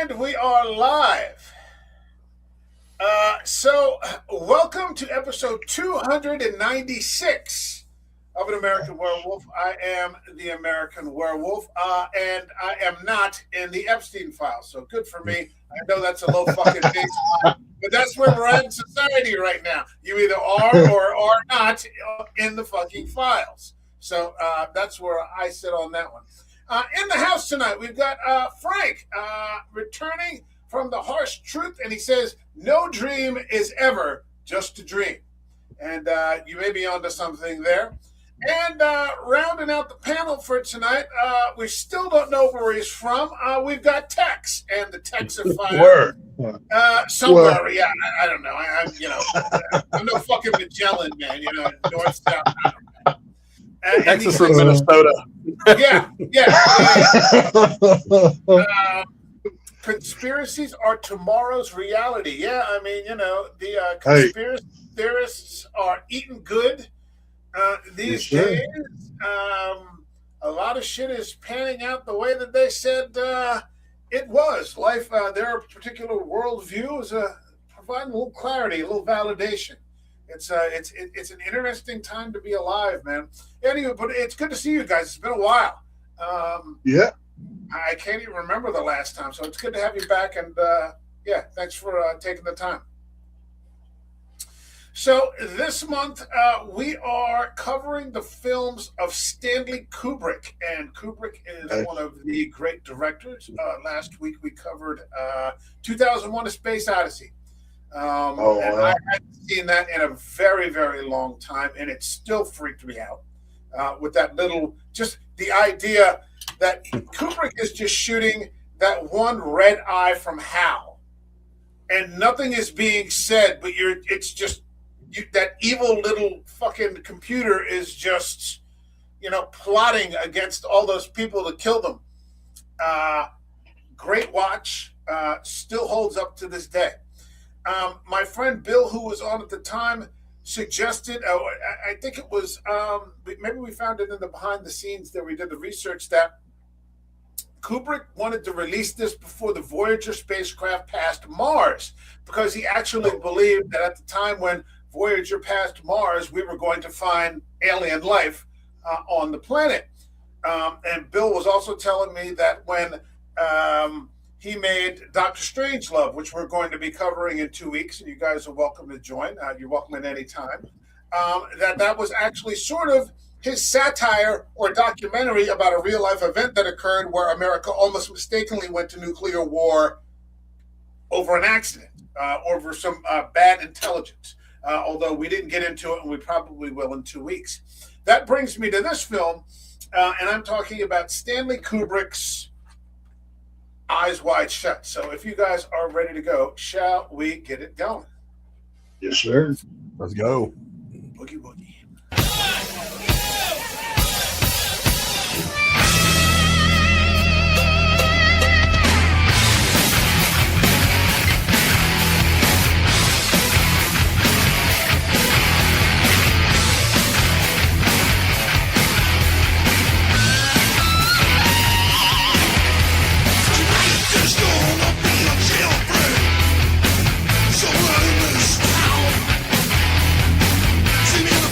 And we are live. Welcome to episode 296 of An American Werewolf. I am the American Werewolf, and I am not in the Epstein file. So good for me. I know that's a low fucking baseline, but that's where we're at in society right now. You either are or are not in the fucking files. So that's where I sit on that one. In the house tonight, we've got Frank returning from the harsh truth, and he says, no dream is ever just a dream. And you may be onto something there. And rounding out the panel for tonight, we still don't know where he's from. We've got Tex, and the Tex are fire. Somewhere, yeah, I don't know. I'm no fucking Magellan, man, north, south, I don't know. Texas or Minnesota. Yeah. Conspiracies are tomorrow's reality. Yeah, I mean, the conspiracy theorists are eating good these days. A lot of shit is panning out the way that they said it was. Life, their particular worldview is providing a little clarity, a little validation. It's an interesting time to be alive, man. Anyway, but it's good to see you guys. It's been a while. Yeah. I can't even remember the last time, so it's good to have you back. And thanks for taking the time. So this month we are covering the films of Stanley Kubrick, and Kubrick is one of the great directors. Last week we covered 2001: A Space Odyssey. And I hadn't seen that in a very, very long time, and it still freaked me out with that just the idea that Kubrick is just shooting that one red eye from Hal, and nothing is being said, but that evil little fucking computer is just, plotting against all those people to kill them. Great watch, still holds up to this day. My friend Bill, who was on at the time, suggested, I think it was, maybe we found it in the behind the scenes that we did the research, that Kubrick wanted to release this before the Voyager spacecraft passed Mars, because he actually believed that at the time when Voyager passed Mars, we were going to find alien life on the planet. And Bill was also telling me that when he made Dr. Strangelove, which we're going to be covering in 2 weeks, and you guys are welcome to join. You're welcome at any time. That was actually sort of his satire or documentary about a real-life event that occurred where America almost mistakenly went to nuclear war over an accident, over some bad intelligence, although we didn't get into it, and we probably will in 2 weeks. That brings me to this film, and I'm talking about Stanley Kubrick's Eyes Wide Shut. So if you guys are ready to go, shall we get it going? Yes, sir. Let's go. Boogie woogie. See me in the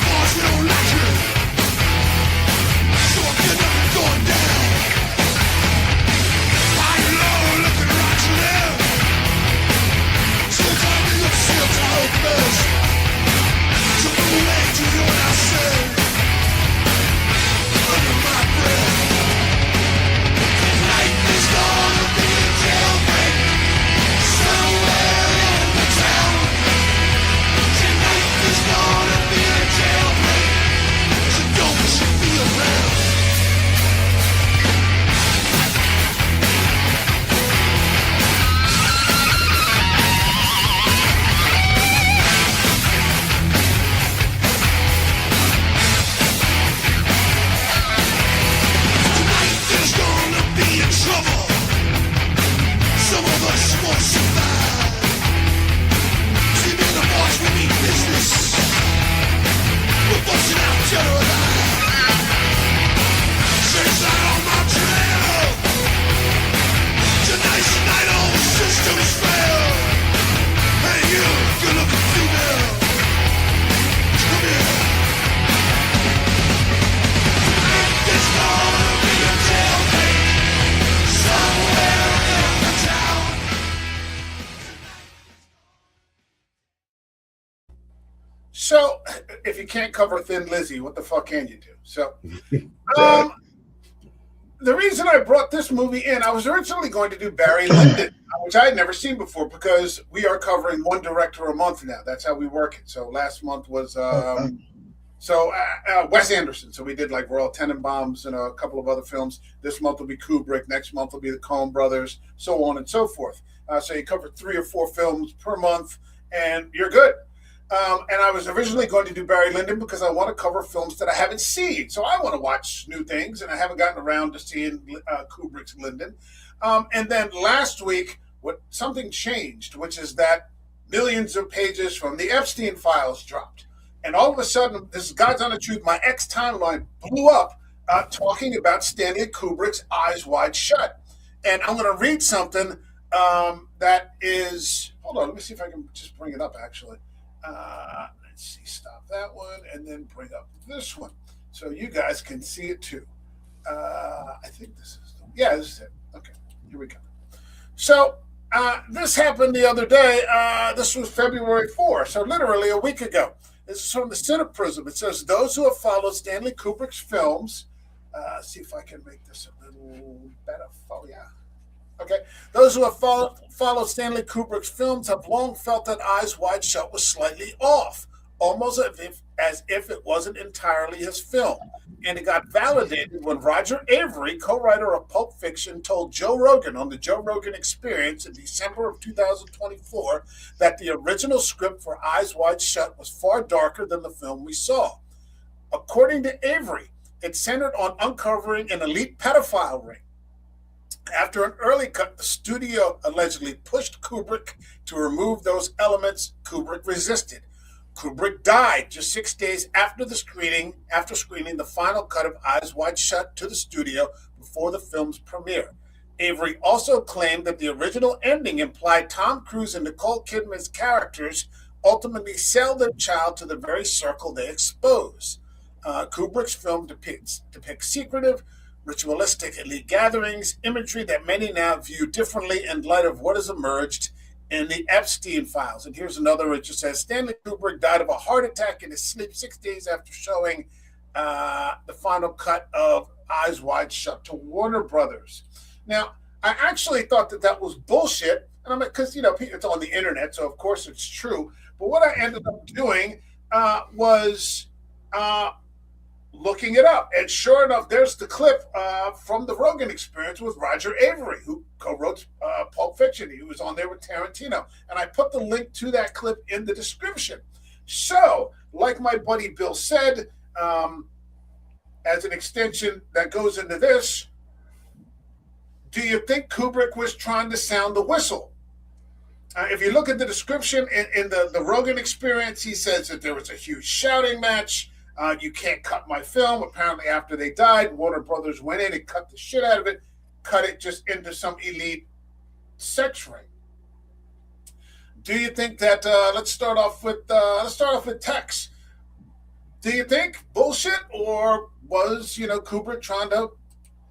So, if you can't cover Thin Lizzy, what the fuck can you do? So, the reason I brought this movie in, I was originally going to do Barry Lyndon, which I had never seen before because we are covering one director a month now. That's how we work it. So last month was Wes Anderson. So we did like Royal Tenenbaums and a couple of other films. This month will be Kubrick. Next month will be the Coen brothers, so on and so forth. So you cover 3 or 4 films per month, and you're good. And I was originally going to do Barry Lyndon because I want to cover films that I haven't seen. So I want to watch new things, and I haven't gotten around to seeing Kubrick's Lyndon. And then last week, something changed, which is that millions of pages from the Epstein files dropped. And all of a sudden, this is God's honest truth, my X timeline blew up talking about Stanley Kubrick's Eyes Wide Shut. And I'm going to read something that is, hold on, let me see if I can just bring it up, actually. Let's see, stop that one and then bring up this one so you guys can see it too. I think this is this is it. Okay, here we go. So this happened the other day. This was February 4, so literally a week ago. This is from the Cineprism. It says, those who have followed Stanley Kubrick's films, see if I can make this a little better for you. Okay. Those who have followed Stanley Kubrick's films have long felt that Eyes Wide Shut was slightly off, almost as if it wasn't entirely his film. And it got validated when Roger Avary, co-writer of Pulp Fiction, told Joe Rogan on the Joe Rogan Experience in December of 2024 that the original script for Eyes Wide Shut was far darker than the film we saw. According to Avary, it centered on uncovering an elite pedophile ring. After an early cut, the studio allegedly pushed Kubrick to remove those elements. Kubrick resisted. Kubrick died just 6 days after screening the final cut of Eyes Wide Shut to the studio before the film's premiere. Avary also claimed that the original ending implied Tom Cruise and Nicole Kidman's characters ultimately sell their child to the very circle they expose. Kubrick's film depicts secretive, ritualistic elite gatherings, imagery that many now view differently in light of what has emerged in the Epstein files. And here's another, it just says, Stanley Kubrick died of a heart attack in his sleep 6 days after showing the final cut of Eyes Wide Shut to Warner Brothers. Now, I actually thought that was bullshit, and because it's on the internet, so of course it's true. But what I ended up doing was looking it up, and sure enough, there's the clip from the Rogan Experience with Roger Avary, who co-wrote Pulp Fiction. He was on there with Tarantino, and I put the link to that clip in the description. So, like my buddy Bill said, as an extension that goes into this, do you think Kubrick was trying to sound the whistle? If you look at the description in the Rogan Experience, he says that there was a huge shouting match. You can't cut my film. Apparently, after they died, Warner Brothers went in and cut the shit out of it, cut it just into some elite sex ring. Do you think that? Let's start off with Tex. Do you think bullshit, or was Kubrick trying to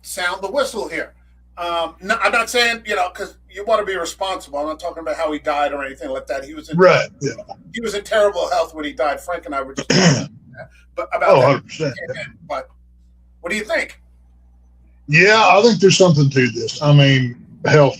sound the whistle here? No, I'm not saying because you want to be responsible. I'm not talking about how he died or anything like that. He was in He was in terrible health when he died. Frank and I were just. But about 100%. But what do you think? Yeah, I think there's something to this. I mean, hell,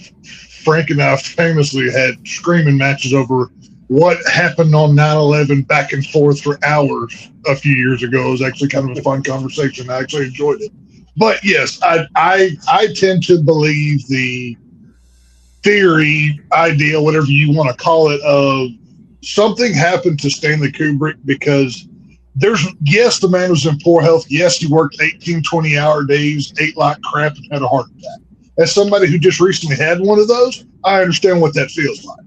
Frank and I famously had screaming matches over what happened on 9/11 back and forth for hours a few years ago. It was actually kind of a fun conversation. I actually enjoyed it. But yes, I tend to believe the theory, idea, whatever you want to call it, of something happened to Stanley Kubrick because yes, the man was in poor health. Yes, he worked 18, 20-hour days, ate like crap, and had a heart attack. As somebody who just recently had one of those, I understand what that feels like.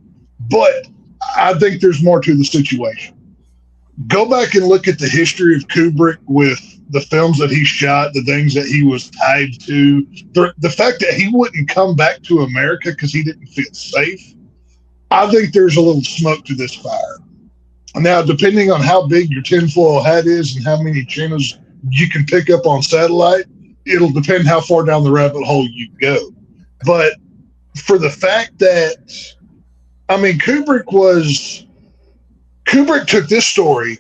But I think there's more to the situation. Go back and look at the history of Kubrick with the films that he shot, the things that he was tied to, the fact that he wouldn't come back to America because he didn't feel safe. I think there's a little smoke to this fire. Now, depending on how big your tinfoil hat is and how many channels you can pick up on satellite, it'll depend how far down the rabbit hole you go. But for the fact that, I mean, Kubrick took this story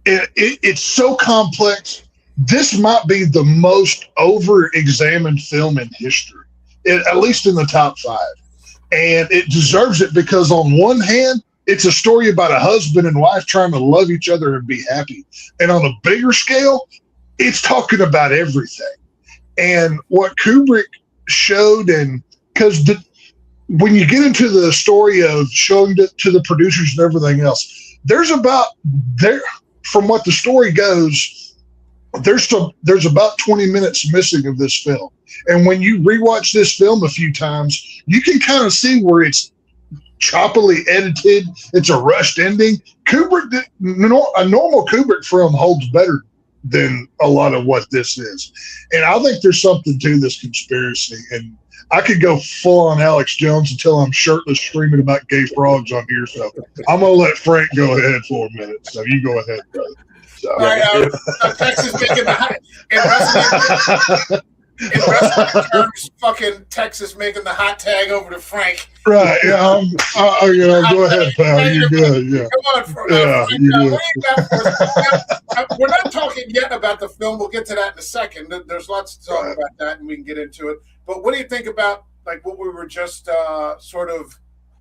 It's so complex. This might be the most over-examined film in history, at least in the top 5. And it deserves it because on one hand, it's a story about a husband and wife trying to love each other and be happy. And on a bigger scale, it's talking about everything. And what Kubrick showed, and because when you get into the story of showing it to the producers and everything else, from what the story goes, there's about 20 minutes missing of this film. And when you rewatch this film a few times, you can kind of see where it's choppily edited. It's a rushed ending. A normal Kubrick film holds better than a lot of what this is. And I think there's something to this conspiracy. And I could go full on Alex Jones until I'm shirtless screaming about gay frogs on here. So I'm going to let Frank go ahead for a minute. So you go ahead, brother. So, all right, Texas making in wrestling terms, fucking Texas making the hot tag over to Frank. Right. Yeah. Go ahead, pal. You're good. Yeah. Come on, Frank. What do you got for us? We're not talking yet about the film. We'll get to that in a second. There's lots to talk about that, and we can get into it. But what do you think about like what we were just sort of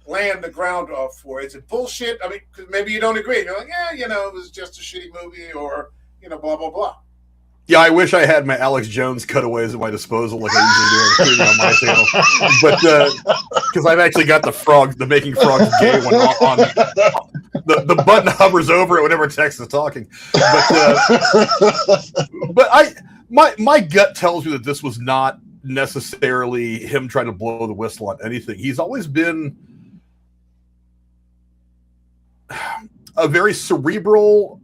laying the ground off for? Is it bullshit? I mean, because maybe you don't agree. You're like, it was just a shitty movie, or blah blah blah. Yeah, I wish I had my Alex Jones cutaways at my disposal, like I usually do on my channel. But because I've actually got the Making Frogs Gay one on the button hovers over it whenever Tex is talking. But my gut tells me that this was not necessarily him trying to blow the whistle on anything. He's always been a very cerebral,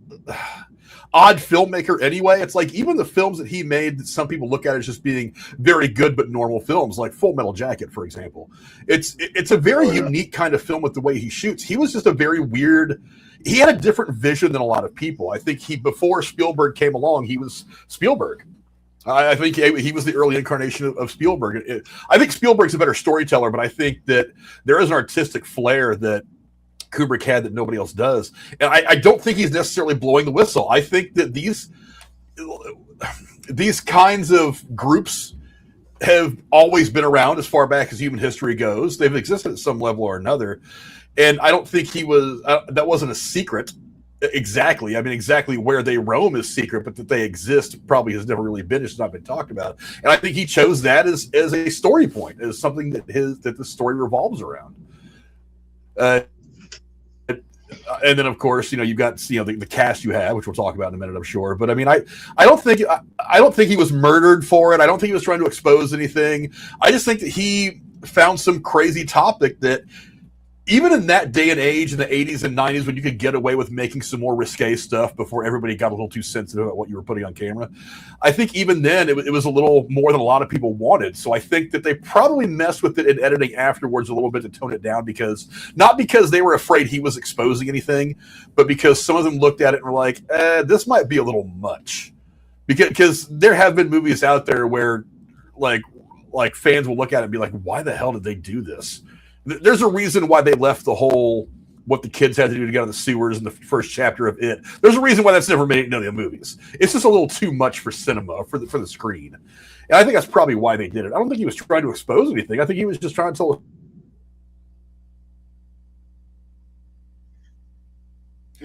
odd filmmaker anyway. It's like even the films that he made that some people look at as just being very good but normal films, like Full Metal Jacket, for example. It's a very unique kind of film with the way he shoots. He was just a very weird, he had a different vision than a lot of people. I think before Spielberg came along, he was Spielberg. I think he was the early incarnation of Spielberg. I think Spielberg's a better storyteller, but I think that there is an artistic flair that Kubrick had that nobody else does. And I don't think he's necessarily blowing the whistle. I think that these kinds of groups have always been around as far back as human history goes. They've existed at some level or another. And I don't think that wasn't a secret exactly. I mean, exactly where they roam is secret, but that they exist probably has never really been. It's not been talked about. And I think he chose that as a story point, as something that the story revolves around. And then, of course, you've got the cast you have, which we'll talk about in a minute, I'm sure. But I mean, I don't think he was murdered for it. I don't think he was trying to expose anything. I just think that he found some crazy topic that, even in that day and age, in the 80s and 90s, when you could get away with making some more risque stuff before everybody got a little too sensitive about what you were putting on camera, I think even then it was a little more than a lot of people wanted. So I think that they probably messed with it in editing afterwards a little bit to tone it down, not because they were afraid he was exposing anything, but because some of them looked at it and were like, this might be a little much. Because there have been movies out there where like fans will look at it and be like, why the hell did they do this? There's a reason why they left the whole what the kids had to do to get out of the sewers in the first chapter of It. There's a reason why that's never made it in any of the movies. It's just a little too much for cinema, for the screen. And I think that's probably why they did it. I don't think he was trying to expose anything. I think he was just trying to tell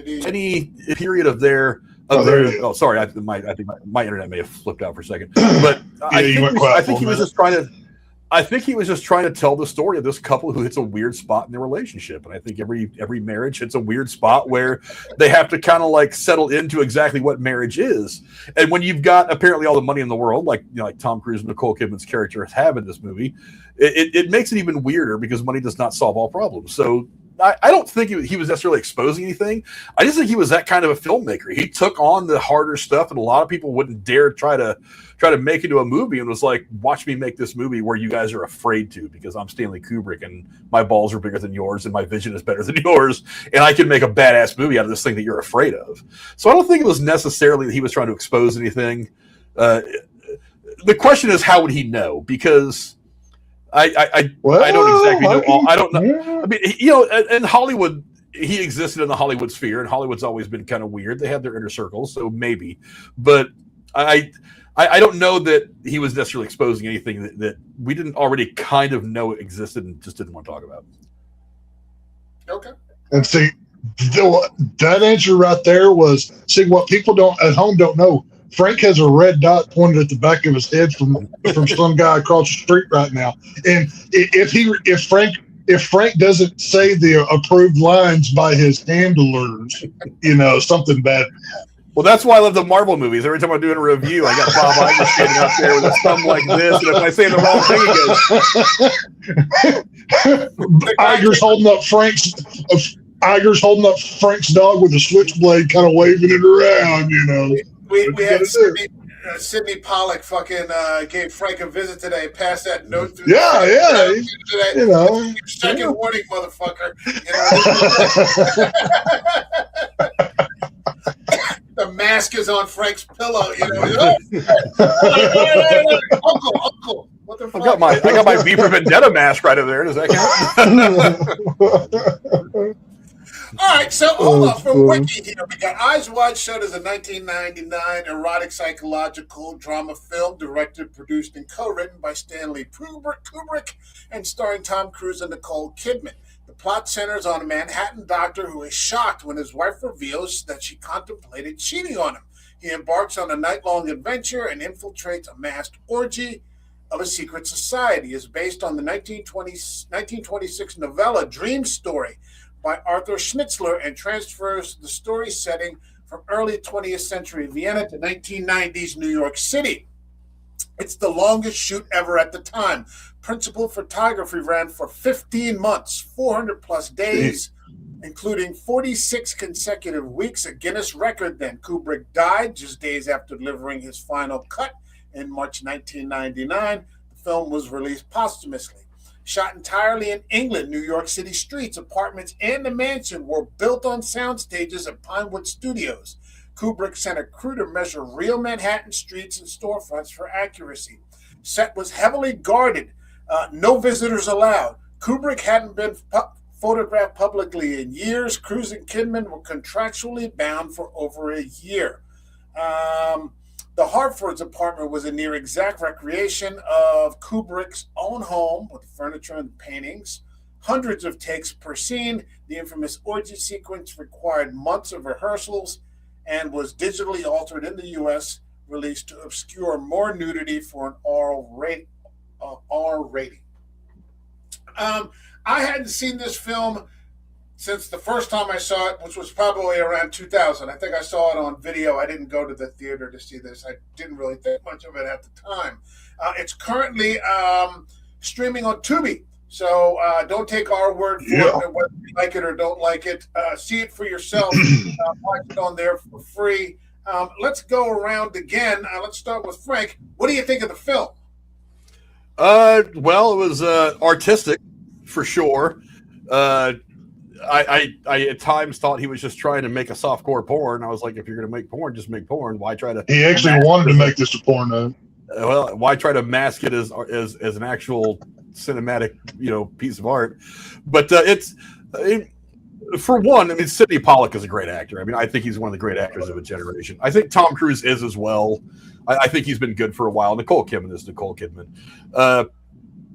any period of their. Oh, sorry. I think my internet may have flipped out for a second. But I think he was just trying to. I think he was just trying to tell the story of this couple who hits a weird spot in their relationship. And I think every marriage hits a weird spot where they have to kind of like settle into exactly what marriage is. And when you've got apparently all the money in the world, like Tom Cruise and Nicole Kidman's characters have in this movie, it makes it even weirder because money does not solve all problems. So I don't think he was necessarily exposing anything. I just think he was that kind of a filmmaker. He took on the harder stuff that a lot of people wouldn't dare try to make into a movie, and was like, watch me make this movie where you guys are afraid to, because I'm Stanley Kubrick and my balls are bigger than yours and my vision is better than yours, and I can make a badass movie out of this thing that you're afraid of. So I don't think it was necessarily that he was trying to expose anything. The question is, how would he know? Because I don't exactly know. I don't know. I mean, in Hollywood, he existed in the Hollywood sphere, and Hollywood's always been kind of weird. They have their inner circles, so maybe. But I don't know that he was necessarily exposing anything that we didn't already kind of know existed and just didn't want to talk about. Okay. And see, that answer right there was, see, what people at home don't know. Frank has a red dot pointed at the back of his head from some guy across the street right now. And if Frank doesn't say the approved lines by his handlers, something bad. Well, that's why I love the Marvel movies. Every time I'm doing a review, I got Bob Iger standing up there with a thumb like this, and if I say the wrong thing, he goes. Iger's holding up Frank's dog with a switchblade, kind of waving it around. We had Sidney Pollack fucking gave Frank a visit today. Passed that note through. Second warning, motherfucker. The mask is on Frank's pillow. Uncle. What the fuck? I got my V for Vendetta mask right over there. Does that count? All right, so hold on. For Wiki here, we got Eyes Wide Shut is a 1999 erotic psychological drama film directed, produced, and co-written by Stanley Kubrick and starring Tom Cruise and Nicole Kidman. The plot centers on a Manhattan doctor who is shocked when his wife reveals that she contemplated cheating on him. He embarks on a night-long adventure and infiltrates a masked orgy of a secret society. It is based on the 1926 novella Dream Story by Arthur Schnitzler and transfers the story setting from early 20th century Vienna to 1990s New York City. It's the longest shoot ever at the time. Principal photography ran for 15 months, 400 plus days, including 46 consecutive weeks, a Guinness record then. Kubrick died just days after delivering his final cut in March 1999. The film was released posthumously. Shot entirely in England, New York City streets, apartments, and the mansion were built on sound stages at Pinewood Studios. Kubrick sent a crew to measure real Manhattan streets and storefronts for accuracy. Set was heavily guarded, no visitors allowed. Kubrick hadn't been photographed publicly in years. Cruise and Kidman were contractually bound for over a year. The Hartford's apartment was a near exact recreation of Kubrick's own home with furniture and paintings. Hundreds of takes per scene. The infamous orgy sequence required months of rehearsals and was digitally altered in the U.S., released to obscure more nudity for an R rating. I hadn't seen this film since the first time I saw it, which was probably around 2000. I think I saw it on video. I didn't go to the theater to see this. I didn't really think much of it at the time. It's currently streaming on Tubi. So don't take our word for it, whether you like it or don't like it. See it for yourself. Watch it on there for free. Let's go around again. Let's start with Frank. What do you think of the film? Well, it was artistic, for sure. I at times thought he was just trying to make a softcore porn. I was like, if you're going to make porn, just make porn. Why try to? He actually wanted to make this a porno. Well, why try to mask it as an actual cinematic, piece of art? But for one, I mean, Sidney Pollack is a great actor. I mean, I think he's one of the great actors of a generation. I think Tom Cruise is as well. I think he's been good for a while. Nicole Kidman is Nicole Kidman.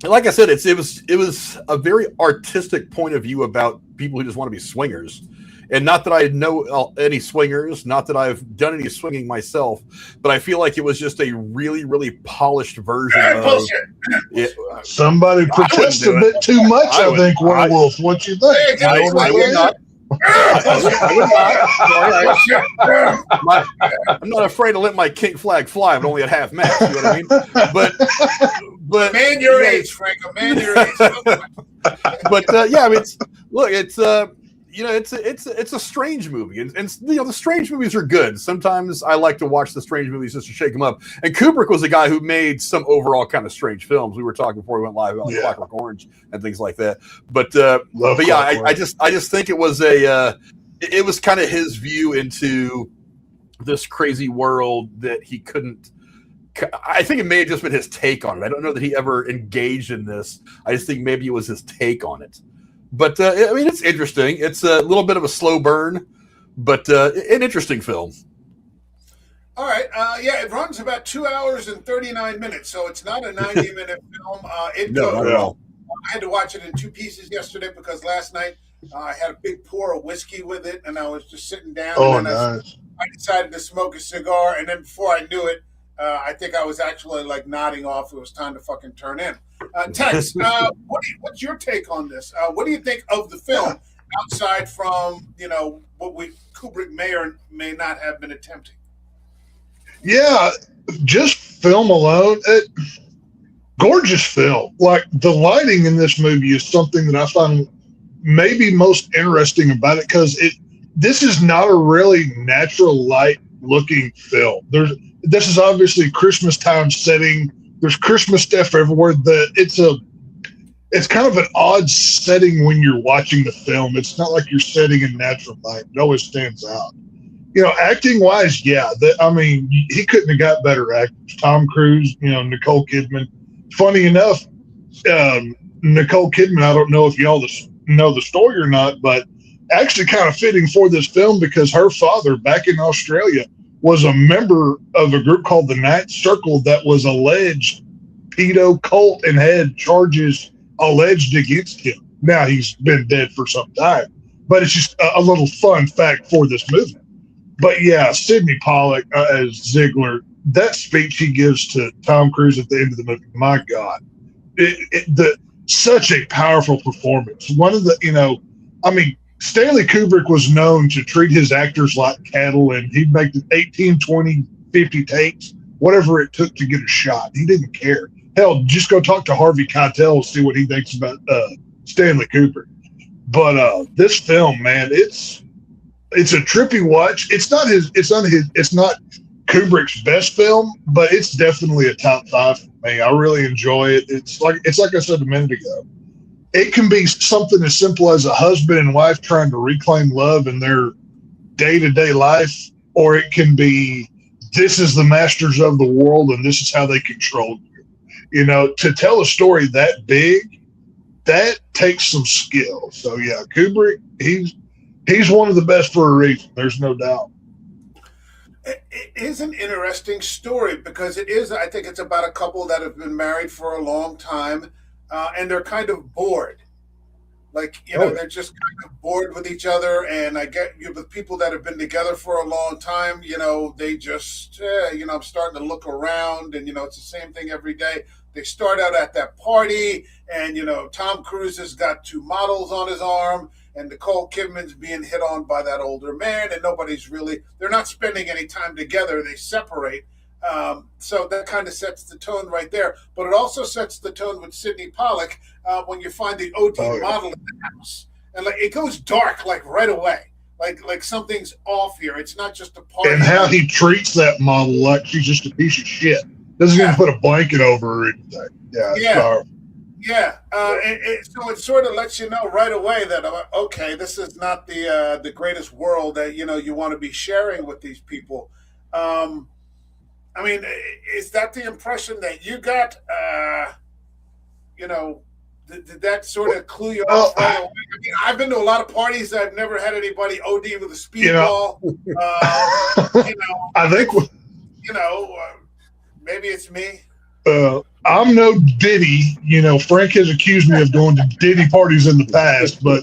Like I said, it was a very artistic point of view about people who just want to be swingers. And not that I know any swingers, not that I've done any swinging myself, but I feel like it was just a really, really polished version of it. Somebody protests a bit too much, I think, Werewolf. What you think? I would not. I'm not afraid to let my kink flag fly, but only at half mast. You know what I mean? But man your age, Frank. A man your age. But yeah, I mean, it's a strange movie, and the strange movies are good. Sometimes I like to watch the strange movies just to shake them up. And Kubrick was a guy who made some overall kind of strange films. We were talking before we went live about Clockwork Orange and things like that. But yeah, I just think it was it was kind of his view into this crazy world that he couldn't. I think it may have just been his take on it. I don't know that he ever engaged in this. I just think maybe it was his take on it. But I mean, it's interesting. It's a little bit of a slow burn, but an interesting film. All right. Yeah, it runs about 2 hours and 39 minutes, so it's not a 90-minute film. No, not at all. I had to watch it in two pieces yesterday because last night I had a big pour of whiskey with it, and I was just sitting down. Oh, and then nice. I decided to smoke a cigar, and then before I knew it, I think I was actually like nodding off. It was time to fucking turn in. Tex, what's your take on this? What do you think of the film outside from what Kubrick may or may not have been attempting? Yeah, just film alone, gorgeous film. Like the lighting in this movie is something that I find maybe most interesting about it because this is not a really natural light looking film. This is obviously Christmas time setting. There's Christmas stuff everywhere. It's kind of an odd setting when you're watching the film. It's not like you're setting in natural light. It always stands out. Acting wise, yeah. He couldn't have got better actors. Tom Cruise, Nicole Kidman. Funny enough, Nicole Kidman, I don't know if y'all know the story or not, but actually kind of fitting for this film because her father back in Australia was a member of a group called the Ninth Circle that was alleged pedo cult and had charges alleged against him. Now he's been dead for some time, but it's just a little fun fact for this movie. But yeah, Sidney Pollack as Ziegler, that speech he gives to Tom Cruise at the end of the movie, my God, such a powerful performance. One of the, Stanley Kubrick was known to treat his actors like cattle, and he'd make 18, 20, 50 takes, whatever it took to get a shot. He didn't care. Hell, just go talk to Harvey Keitel and see what he thinks about Stanley Kubrick. But this film, man, it's a trippy watch. It's not Kubrick's best film, but it's definitely a top 5 for me. I really enjoy it. It's like I said a minute ago. It can be something as simple as a husband and wife trying to reclaim love in their day-to-day life, or it can be this is the masters of the world and this is how they control you. To tell a story that big, that takes some skill. So yeah, Kubrick, he's one of the best for a reason. There's no doubt. It is an interesting story because I think it's about a couple that have been married for a long time. And they're kind of bored. They're just kind of bored with each other. And I get with people that have been together for a long time, they just, I'm starting to look around and, it's the same thing every day. They start out at that party and, Tom Cruise has got 2 models on his arm and Nicole Kidman's being hit on by that older man and they're not spending any time together. They separate. So that kind of sets the tone right there. But it also sets the tone with Sidney Pollack when you find the OD model in the house. And it goes dark right away. Like something's off here. It's not just a party. And how he treats that model like she's just a piece of shit. Doesn't even put a blanket over her or anything. Yeah. Powerful. Yeah. So it sort of lets you know right away that, okay, this is not the greatest world that, you want to be sharing with these people. Is that the impression that you got? Did that sort of clue you off right away? I've been to a lot of parties. I've never had anybody OD with a speedball. I think, maybe it's me. I'm no Diddy. Frank has accused me of going to Diddy parties in the past, but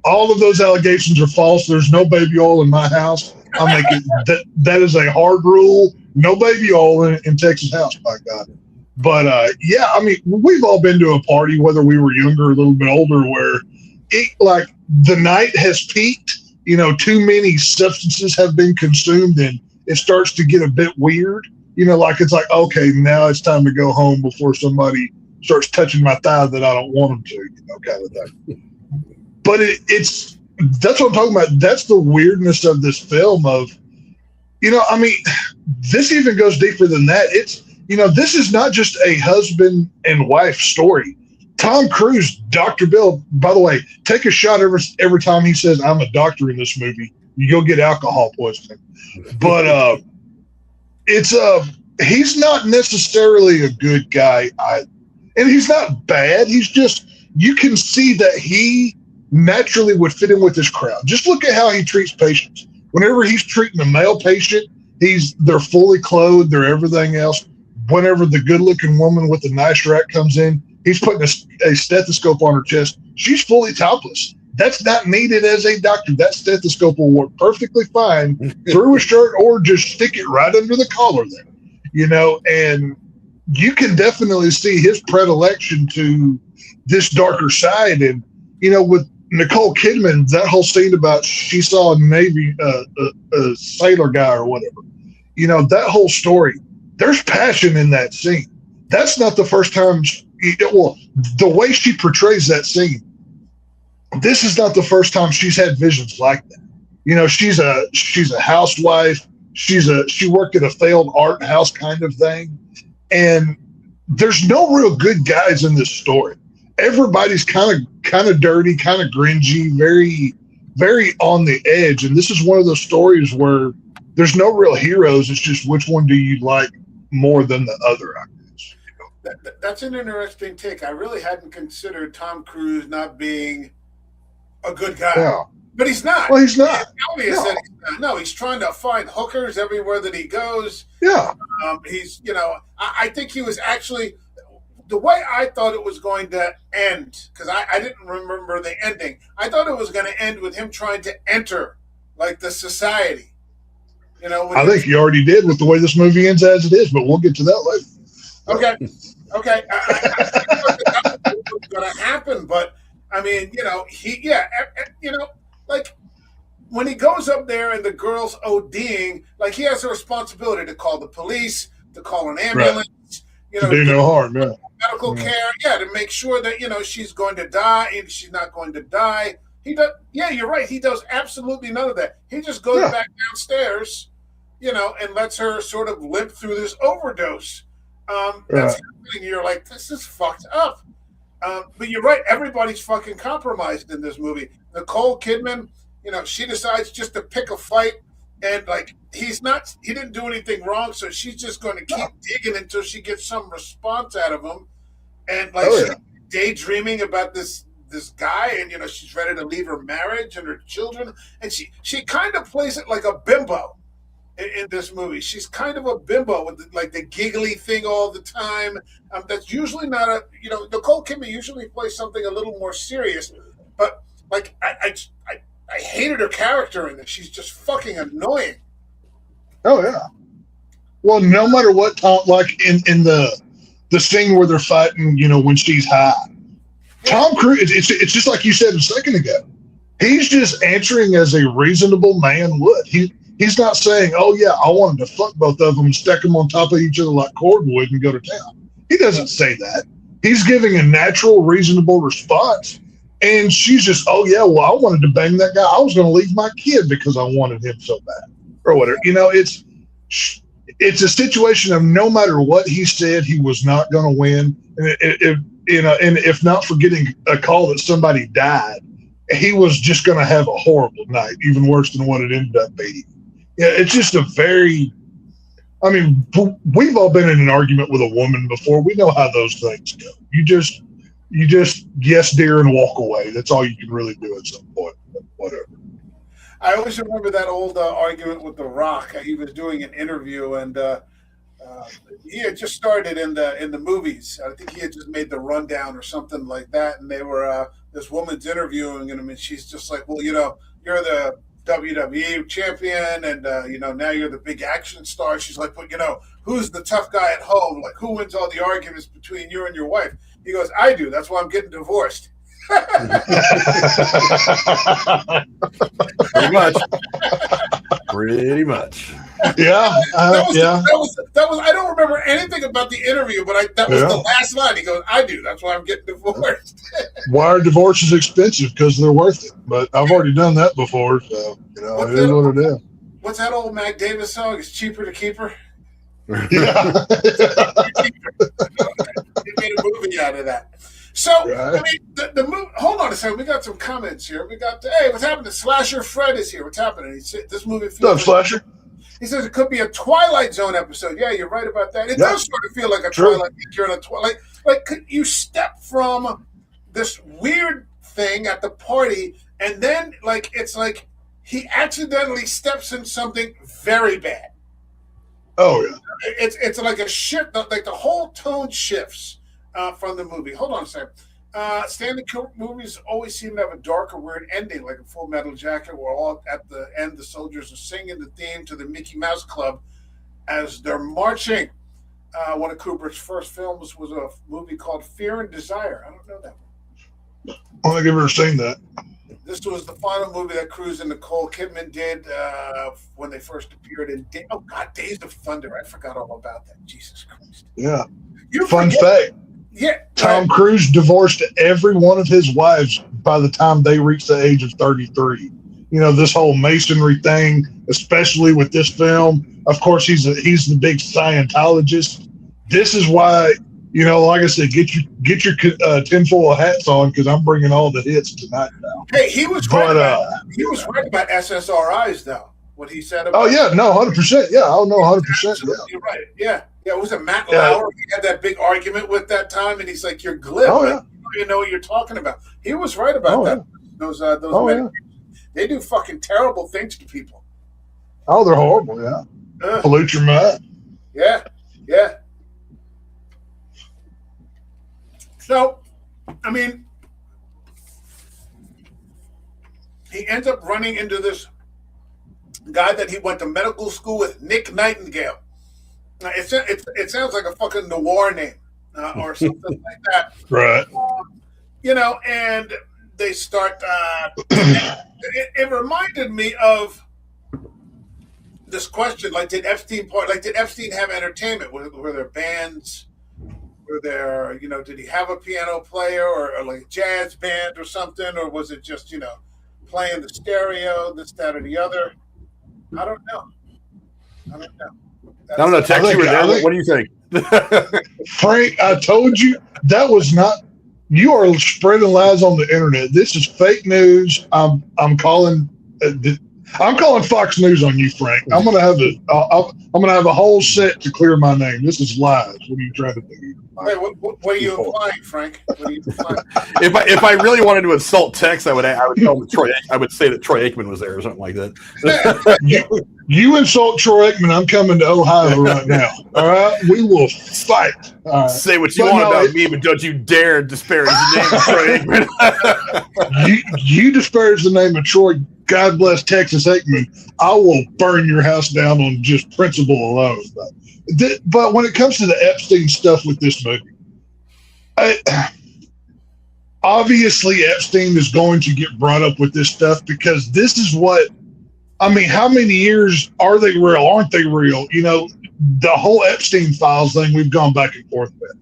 all of those allegations are false. There's no baby oil in my house. I'm making that is a hard rule. No baby oil in Texas house, by God. But we've all been to a party, whether we were younger or a little bit older, where the night has peaked. Too many substances have been consumed, and it starts to get a bit weird. It's like, okay, now it's time to go home before somebody starts touching my thigh that I don't want them to, kind of thing. But that's what I'm talking about. That's the weirdness of this film of, this even goes deeper than that. It's, this is not just a husband and wife story. Tom Cruise, Dr. Bill, by the way, take a shot every time he says, I'm a doctor in this movie. You'll get alcohol poisoning. But he's not necessarily a good guy either. And he's not bad. He's just, you can see that he naturally would fit in with this crowd. Just look at how he treats patients. Whenever he's treating a male patient, they're fully clothed, they're everything else. Whenever the good-looking woman with the nice rack comes in, he's putting a stethoscope on her chest. She's fully topless. That's not needed as a doctor. That stethoscope will work perfectly fine through a shirt or just stick it right under the collar there. You know, and you can definitely see his predilection to this darker side. And, you know, with Nicole Kidman, that whole scene about she saw a Navy, a sailor guy or whatever, you know, that whole story, there's passion in that scene. That's not the first time, the way she portrays that scene, this is not the first time she's had visions like that. You know, she's a housewife. She worked at a failed art house kind of thing. And there's no real good guys in this story. Everybody's kind of dirty, kind of gringy, very, very on the edge. And this is one of those stories where there's no real heroes. It's just which one do you like more than the other, I guess. That's an interesting take. I really hadn't considered Tom Cruise not being a good guy. Yeah. But he's not. Well, he's not. It's obvious that he's not. No, he's trying to find hookers everywhere that he goes. Yeah. He's, you know, I think he was actually, the way I thought it was going to end, because I didn't remember the ending. I thought it was going to end with him trying to enter, like, the society. You know, I think you already did with the way this movie ends as it is, but we'll get to that later. Okay. I thought that was going to happen, but I mean, you know, like when he goes up there and the girl's ODing, like he has a responsibility to call the police, to call an ambulance, you know, to do no harm, medical care, to make sure that, you know, she's going to die and she's not going to die. He does, you're right. He does absolutely none of that. He just goes back downstairs, you know, and lets her sort of limp through this overdose. That's happening. You're like, this is fucked up. But you're right. Everybody's fucking compromised in this movie. Nicole Kidman, you know, she decides just to pick a fight, and like he didn't do anything wrong, so she's just going to keep digging until she gets some response out of him. And like she's daydreaming about this guy, and you know she's ready to leave her marriage and her children, and she kind of plays it like a bimbo. In this movie, she's kind of a bimbo with like the giggly thing all the time. That's usually not Nicole Kidman usually plays something a little more serious, but like I hated her character in this. She's just fucking annoying. Oh yeah. Well, no matter what, like in the scene where they're fighting, you know, when she's high, Tom Cruise, it's just like you said a second ago. He's just answering as a reasonable man would. He's not saying, oh, yeah, I wanted to fuck both of them and stack them on top of each other like cordwood and go to town. He doesn't say that. He's giving a natural, reasonable response. And she's just, oh, yeah, well, I wanted to bang that guy. I was going to leave my kid because I wanted him so bad or whatever. You know, it's a situation of no matter what he said, he was not going to win. And if not for getting a call that somebody died, he was just going to have a horrible night, even worse than what it ended up being. Yeah, it's just we've all been in an argument with a woman before. We know how those things go. You just yes, dear, and walk away. That's all you can really do at some point. Whatever. I always remember that old argument with The Rock. He was doing an interview, and he had just started in the movies. I think he had just made The Rundown or something like that, and they were this woman's interviewing him, and she's just like, well, you know, you're the WWE champion, and you know, now you're the big action star. She's like, well, you know, who's the tough guy at home? Like, who wins all the arguments between you and your wife? He goes, I do. That's why I'm getting divorced. Pretty much. Yeah. That was. I don't remember anything about the interview, but that was the last line. He goes, I do. That's why I'm getting divorced. Why are divorces expensive? Because they're worth it. But I've already done that before, so you know, it is what it is. What's that old Mac Davis song? It's cheaper to keep her. Yeah. He made a movie out of that. So, I mean, the movie, hold on a second. We got some comments here. We got, hey, what's happening? Slasher Fred is here. What's happening? He said, this movie feels like, Slasher? He says it could be a Twilight Zone episode. Yeah, you're right about that. It does sort of feel like a Twilight. You're in a Twilight. Like, could you step from this weird thing at the party, and then like it's like he accidentally steps in something very bad. Oh yeah. It's like a shift, like the whole tone shifts from the movie. Hold on a second. Stanley Kubrick movies always seem to have a darker, weird ending, like a Full Metal Jacket, where all at the end the soldiers are singing the theme to the Mickey Mouse Club as they're marching. One of Kubrick's first films was a movie called Fear and Desire. I don't know that one. I don't think I've ever seen that. This was the final movie that Cruise and Nicole Kidman did when they first appeared in Days of Thunder. I forgot all about that. Jesus Christ. Yeah. You Fun forget- fact. Yeah. Tom Cruise divorced every one of his wives by the time they reached the age of 33. You know, this whole masonry thing, especially with this film. Of course, he's the big Scientologist. This is why, you know, like I said, get your tinfoil of hats on, because I'm bringing all the hits tonight now. Hey, he was right about SSRIs, though. What he said about. Oh yeah, no, 100%. Yeah, I'll know 100%. Yeah. You're right. Yeah. Yeah, was it Matt Lauer? He had that big argument with that time, and he's like, "You're glib. Oh, like, yeah. you don't even know what you're talking about." He was right about that. Yeah. Those yeah. they do fucking terrible things to people. Oh, they're horrible. Yeah, pollute your mind. Yeah, yeah. So, I mean, he ends up running into this guy that he went to medical school with, Nick Nightingale. It sounds like a fucking noir name or something like that. Right. You know, and they start. It reminded me of this question: like, did Epstein have entertainment? Were there bands? Were there, you know, did he have a piano player or like a jazz band or something, or was it just, you know, playing the stereo, this, that, or the other? I don't know. I don't know. Tex, you were there. What do you think? Frank, I told you that was not. You are spreading lies on the internet. This is fake news. I'm calling Fox News on you, Frank. I'm gonna have a whole set to clear my name. This is lies. What are you trying to do? Wait, what are you implying, Frank? What are you implying? If I really wanted to insult Tex, I would tell him Troy. I would say that Troy Aikman was there or something like that. You insult Troy Aikman, I'm coming to Ohio right now. All right, we will fight. Right. Say what you want about me, but don't you dare disparage the name of Troy Aikman. you disparage the name of Troy. God bless Texas Aikman. I will burn your house down on just principle alone. But when it comes to the Epstein stuff with this movie, obviously Epstein is going to get brought up with this stuff, because this is what, I mean, how many years are they real? Aren't they real? You know, the whole Epstein files thing we've gone back and forth with.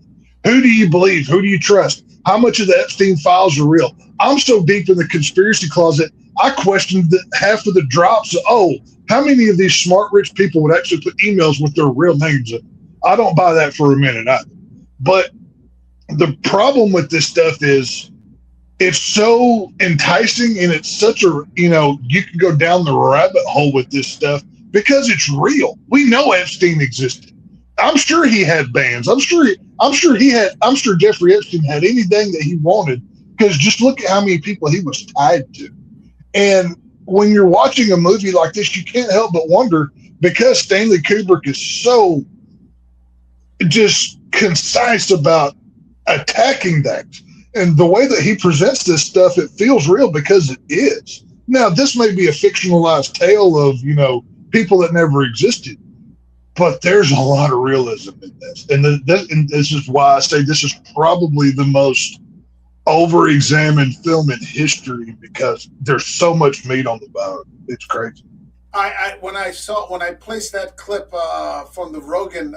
Who do you believe? Who do you trust? How much of the Epstein files are real? I'm so deep in the conspiracy closet, I questioned half of the drops. How many of these smart, rich people would actually put emails with their real names in? I don't buy that for a minute either. But the problem with this stuff is it's so enticing, and it's such a, you know, you can go down the rabbit hole with this stuff because it's real. We know Epstein existed. I'm sure he had bands. I'm sure Jeffrey Epstein had anything that he wanted, because just look at how many people he was tied to. And when you're watching a movie like this, you can't help but wonder, because Stanley Kubrick is so just concise about attacking that, and the way that he presents this stuff, it feels real because it is. Now, this may be a fictionalized tale of, you know, people that never existed, but there's a lot of realism in this. And this is why I say this is probably the most over-examined film in history, because there's so much meat on the bone. It's crazy. When I placed that clip from the Rogan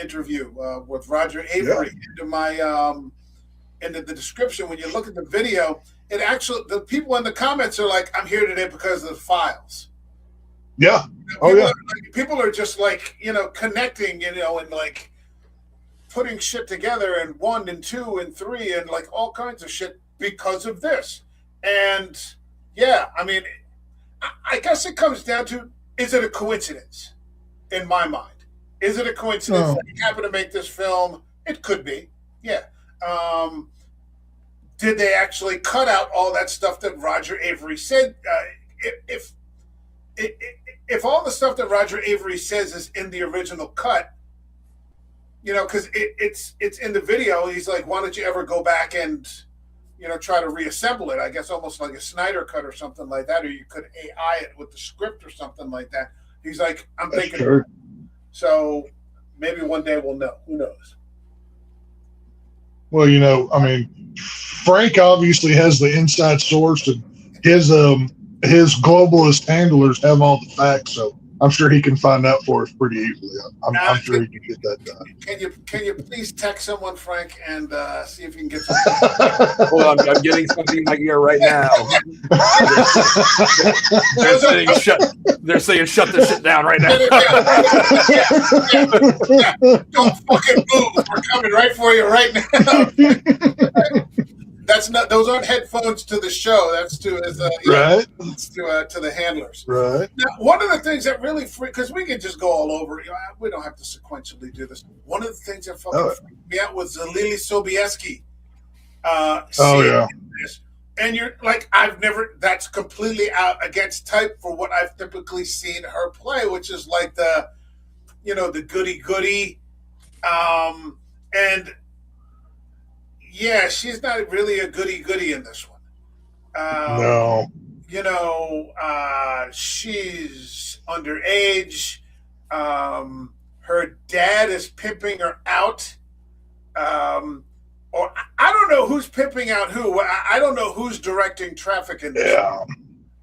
interview with Roger Avary into my into the description, when you look at the video, it actually, the people in the comments are like, "I'm here today because of the files." Yeah. People are just like, you know, connecting, you know, and like putting shit together, and 1 and 2 and 3 and like all kinds of shit because of this. And yeah, I mean, I guess it comes down to, is it a coincidence? In my mind, is it a coincidence that he happened to make this film? It could be, yeah. did they actually cut out all that stuff that Roger Avary said? If all the stuff that Roger Avary says is in the original cut, because it's in the video, he's like, why don't you ever go back and try to reassemble it? I guess almost like a Snyder cut or something like that, or you could AI it with the script or something like that. He's like, I'm That's thinking. true. So maybe one day we'll know. Who knows? Well, I mean, Frank obviously has the inside source, and his globalist handlers have all the facts, so I'm sure he can find out for us pretty easily. I'm sure he can get that done. Can you please text someone, Frank, and see if you can get some? Well, I'm getting something in my ear right now. They're saying shut this shit down right now. Yeah. Don't fucking move. We're coming right for you right now. Those aren't headphones to the show. That's to right. To the handlers. Right. Now, one of the things that really because we can just go all over. We don't have to sequentially do this. One of the things that fucking freaked me out was Lily Sobieski. This. And you're like, that's completely out against type for what I've typically seen her play, which is like the goody. And yeah, she's not really a goody in this one. No. She's underage. Her dad is pimping her out. Or I don't know who's pimping out who. I don't know who's directing traffic in this. Yeah.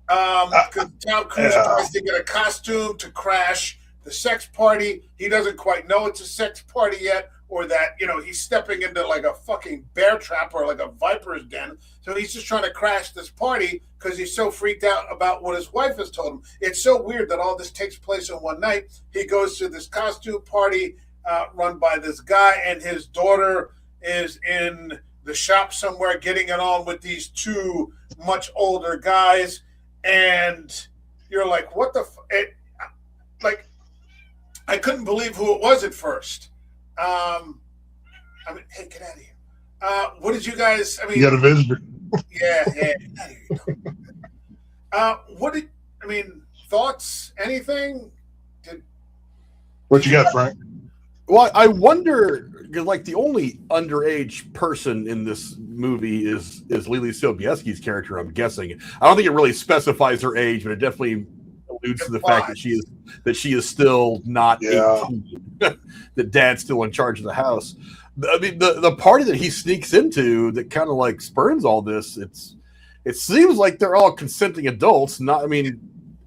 Because Tom Cruise tries to get a costume to crash the sex party. He doesn't quite know it's a sex party yet, or that he's stepping into like a fucking bear trap or like a viper's den. So he's just trying to crash this party because he's so freaked out about what his wife has told him. It's so weird that all this takes place in one night. He goes to this costume party run by this guy, and his daughter is in the shop somewhere getting it on with these two much older guys, and you're like, what the like, I couldn't believe who it was at first. Hey, get out of here. What did you guys, you got a visitor. Yeah. Thoughts, anything? What you got, Frank? Well, I wonder, like, the only underage person in this movie is Lily Sobieski's character, I'm guessing. I don't think it really specifies her age, but it definitely alludes to the fact that she is still not 18. That dad's still in charge of the house. I mean, the party that he sneaks into that kind of like spurns all this, it seems like they're all consenting adults.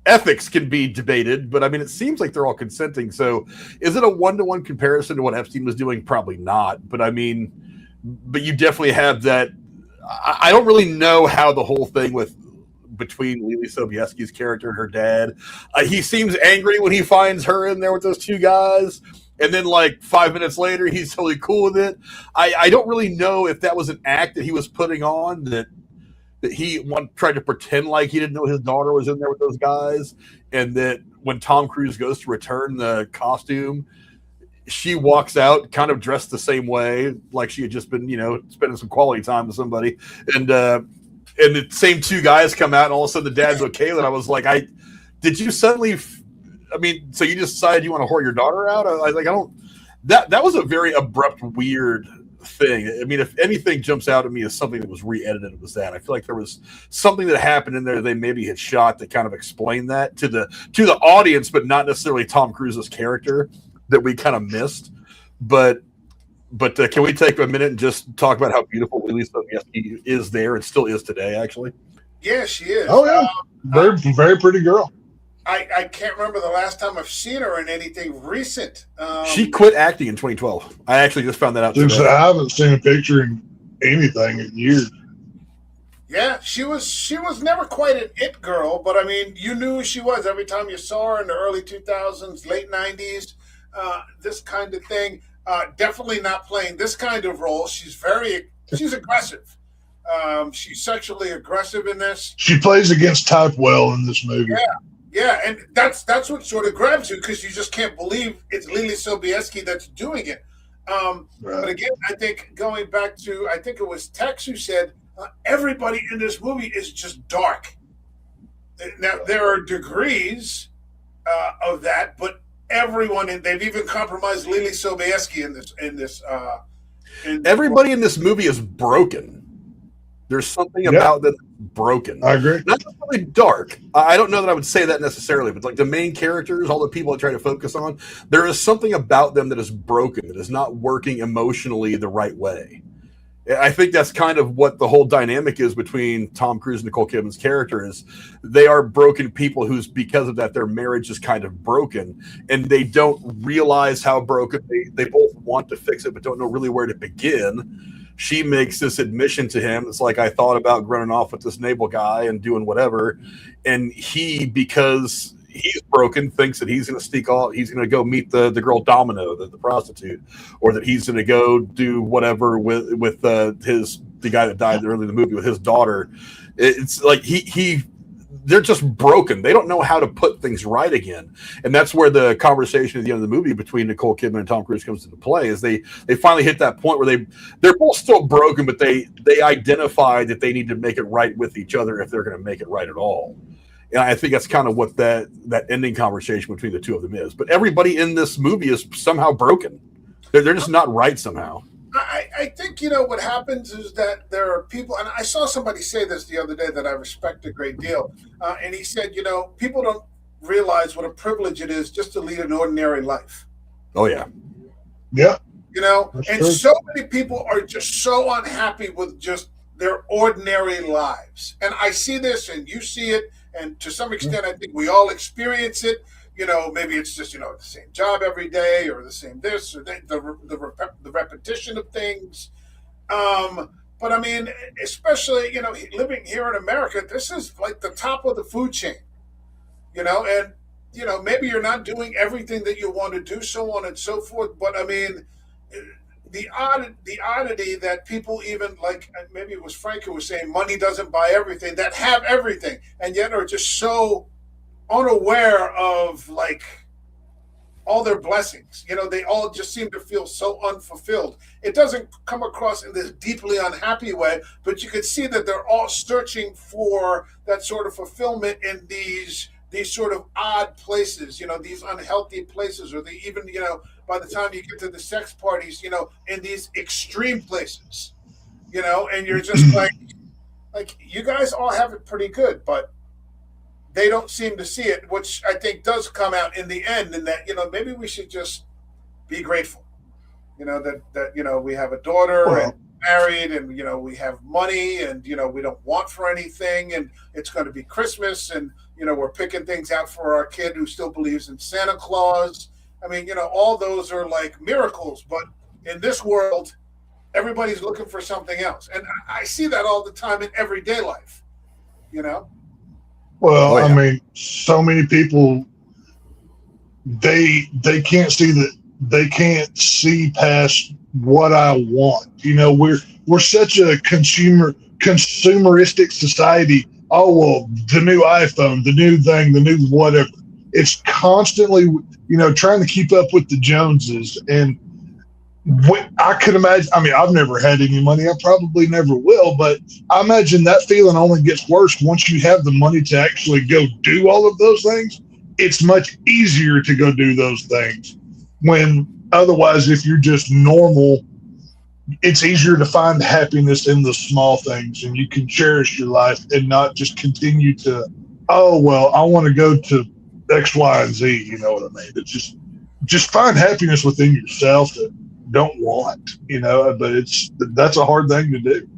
Ethics can be debated, but it seems like they're all consenting. So is it a one-to-one comparison to what Epstein was doing? Probably not. But but you definitely have that. I don't really know how the whole thing between Lily Sobieski's character and her dad. He seems angry when he finds her in there with those two guys. And then like 5 minutes later, he's totally cool with it. I don't really know if that was an act that he was putting on, that he tried to pretend like he didn't know his daughter was in there with those guys. And that when Tom Cruise goes to return the costume, she walks out kind of dressed the same way, like she had just been, spending some quality time with somebody. And the same two guys come out, and all of a sudden the dad's okay. And I was like, did you suddenly... so you just decided you want to whore your daughter out? That was a very abrupt, weird thing. If anything jumps out at me as something that was re-edited, it was that. I feel like there was something that happened in there they maybe had shot that kind of explained that to the audience, but not necessarily Tom Cruise's character, that we kind of missed. But can we take a minute and just talk about how beautiful Lily Sobieski is there and still is today, actually? Yeah, she is. Oh, yeah. Very, very pretty girl. I can't remember the last time I've seen her in anything recent. She quit acting in 2012. I actually just found that out today. I haven't seen a picture in anything in years. Yeah, she was never quite an it girl, but you knew who she was every time you saw her in the early 2000s, late 90s, this kind of thing. Definitely not playing this kind of role. She's aggressive. She's sexually aggressive in this. She plays against type well in this movie. Yeah, and that's what sort of grabs you, because you just can't believe it's Lily Sobieski that's doing it. Right. But again, I think going back to, I think it was Tex who said, everybody in this movie is just dark. Now there are degrees of that, but everyone, and they've even compromised Lily Sobieski Everybody in this movie is broken. There's something about them broken. I agree. Not really dark. I don't know that I would say that necessarily, but like the main characters, all the people I try to focus on, there is something about them that is broken, that is not working emotionally the right way. I think that's kind of what the whole dynamic is between Tom Cruise and Nicole Kidman's character is they are broken people who's, because of that, their marriage is kind of broken and they don't realize how broken they both want to fix it, but don't know really where to begin. She makes this admission to him. It's like, I thought about running off with this naval guy and doing whatever. And he, because he's broken, thinks that he's going to sneak off. He's going to go meet the girl Domino, the prostitute, or that he's going to go do whatever with the guy that died early in the movie with his daughter. It's like they're just broken. They don't know how to put things right again. And that's where the conversation at the end of the movie between Nicole Kidman and Tom Cruise comes into play, is they finally hit that point where they're both still broken, but they identify that they need to make it right with each other if they're going to make it right at all. And I think that's kind of what that ending conversation between the two of them is. But everybody in this movie is somehow broken. They're just not right somehow. I think, what happens is that there are people, and I saw somebody say this the other day that I respect a great deal. And he said, people don't realize what a privilege it is just to lead an ordinary life. Oh, yeah. Yeah. And true. So many people are just so unhappy with just their ordinary lives. And I see this and you see it. And to some extent, I think we all experience it. Maybe it's just, the same job every day or the same this or the repetition of things. But I mean, especially, living here in America, this is like the top of the food chain, and, maybe you're not doing everything that you want to do, so on and so forth. But I mean, the oddity that people even, like, maybe it was Frank who was saying money doesn't buy everything, that have everything and yet are just so unaware of like all their blessings. They all just seem to feel so unfulfilled. It doesn't come across in this deeply unhappy way, but you could see that they're all searching for that sort of fulfillment in these sort of odd places, these unhealthy places, or they even, by the time you get to the sex parties, in these extreme places, and you're just like you guys all have it pretty good, but they don't seem to see it, which I think does come out in the end, and that, maybe we should just be grateful, that we have a daughter and married and, we have money and, we don't want for anything and it's going to be Christmas and, we're picking things out for our kid who still believes in Santa Claus. I mean, all those are like miracles, but in this world, everybody's looking for something else. And I see that all the time in everyday life, Well, I mean, so many people, they can't see that, they can't see past what I want. We're such a consumeristic society. Oh, well, the new iPhone, the new thing, the new whatever. It's constantly, trying to keep up with the Joneses. And I could imagine, I mean, I've never had any money. I probably never will, but I imagine that feeling only gets worse once you have the money to actually go do all of those things. It's much easier to go do those things when otherwise, if you're just normal, it's easier to find happiness in the small things, and you can cherish your life and not just continue to, oh, well, I want to go to X, Y, and Z. You know what I mean? It's just find happiness within yourself that don't want, but that's a hard thing to do.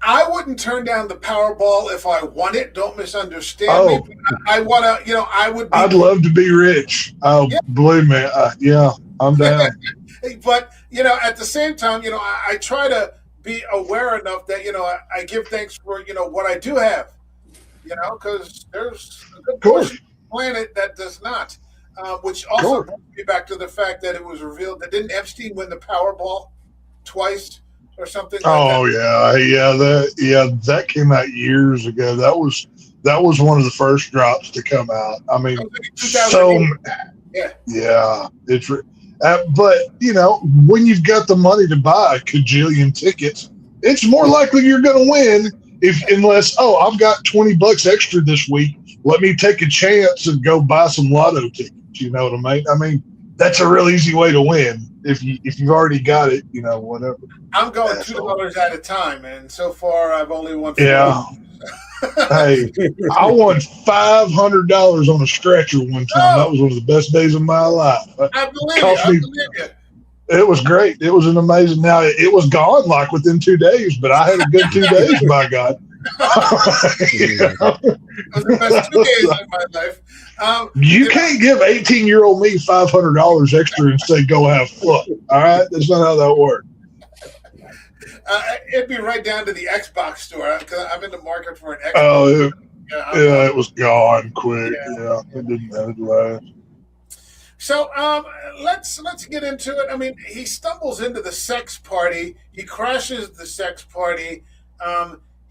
I wouldn't turn down the Powerball if I won it. Don't misunderstand me. I want to, I'd love to be rich. Oh, yeah. Believe me. I'm down. But, at the same time, I try to be aware enough that, I give thanks for, what I do have, because there's a good portion of the planet that does not, which also brings me back to the fact that it was revealed that didn't Epstein win the Powerball twice or something like that? Oh, that came out years ago. That was one of the first drops to come out. I mean, it's but when you've got the money to buy a cajillion tickets, it's more likely you're going to win unless I've got $20 extra this week, let me take a chance and go buy some lotto tickets. You know what I mean? I mean, that's a real easy way to win if you've already got it. You know, whatever. I'm going $2 at a time, and so far I've only won. Yeah. Hey, I won $500 on a stretcher one time. That was one of the best days of my life. I believe you. It was great. It was an amazing. Now it was gone like within 2 days, but I had a good 2 days. My God, it was the best 2 days of my life. You can't give 18-year-old me $500 extra and say go have fun. All right, that's not how that works. It'd be right down to the Xbox store because I'm in the market for an Xbox. Oh, it was gone quick. Yeah, it didn't last. So let's get into it. I mean, he stumbles into the sex party. He crashes the sex party.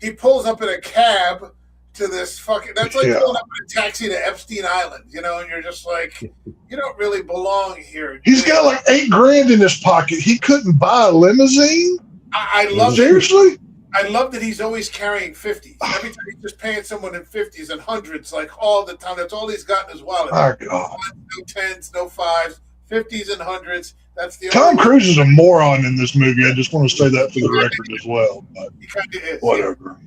He pulls up in a cab to this fucking. That's like pulling up in a taxi to Epstein Island, you know. And you're just like, you don't really belong here. He's got like $8,000 in his pocket. He couldn't buy a limousine. I love seriously. I love that he's always carrying 50s. Every time he's just paying someone in 50s and hundreds, like all the time. That's all he's got in his wallet. My God. No 10s, no 5s, 50s and hundreds. That's the Tom Cruise is a moron in this movie. I just want to say that for the record as well. But he kind of is. Whatever.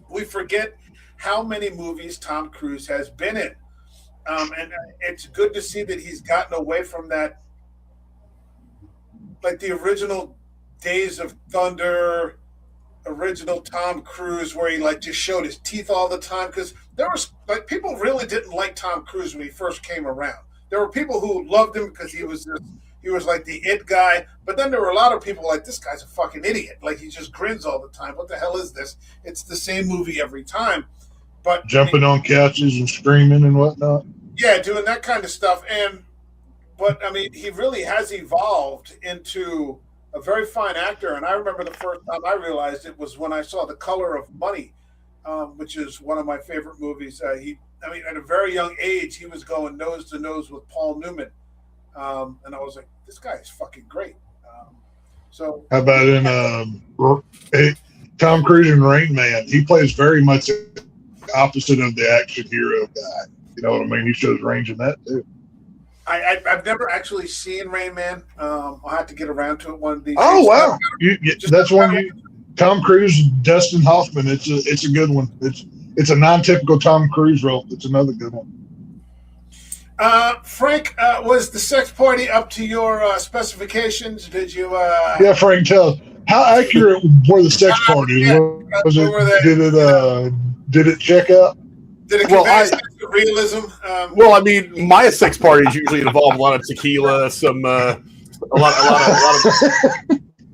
We forget how many movies Tom Cruise has been in. And it's good to see that he's gotten away from that, like the original Days of Thunder, original Tom Cruise, where he like just showed his teeth all the time. Because there was like people really didn't like Tom Cruise when he first came around. There were people who loved him because he was like the it guy. But then there were a lot of people like, this guy's a fucking idiot. Like he just grins all the time. What the hell is this? It's the same movie every time. But jumping on couches and screaming and whatnot. Yeah, doing that kind of stuff. But I mean, he really has evolved into a very fine actor. And I remember the first time I realized it was when I saw The Color of Money, which is one of my favorite movies. At a very young age, he was going nose to nose with Paul Newman. And I was like, this guy is fucking great. How about in Tom Cruise in Rain Man? He plays very much the opposite of the action hero guy. You know what I mean? He shows range in that too. I've never actually seen Rain Man. I'll have to get around to it one of these days. Oh wow, that's one. Tom Cruise, Dustin Hoffman. It's a good one. It's a non-typical Tom Cruise role. It's another good one. Frank, was the sex party up to your specifications? Did you? Yeah, Frank, tell us, how accurate were the sex parties? Did it check out? Did it convey realism? Well, I mean, my sex parties usually involve a lot of tequila, a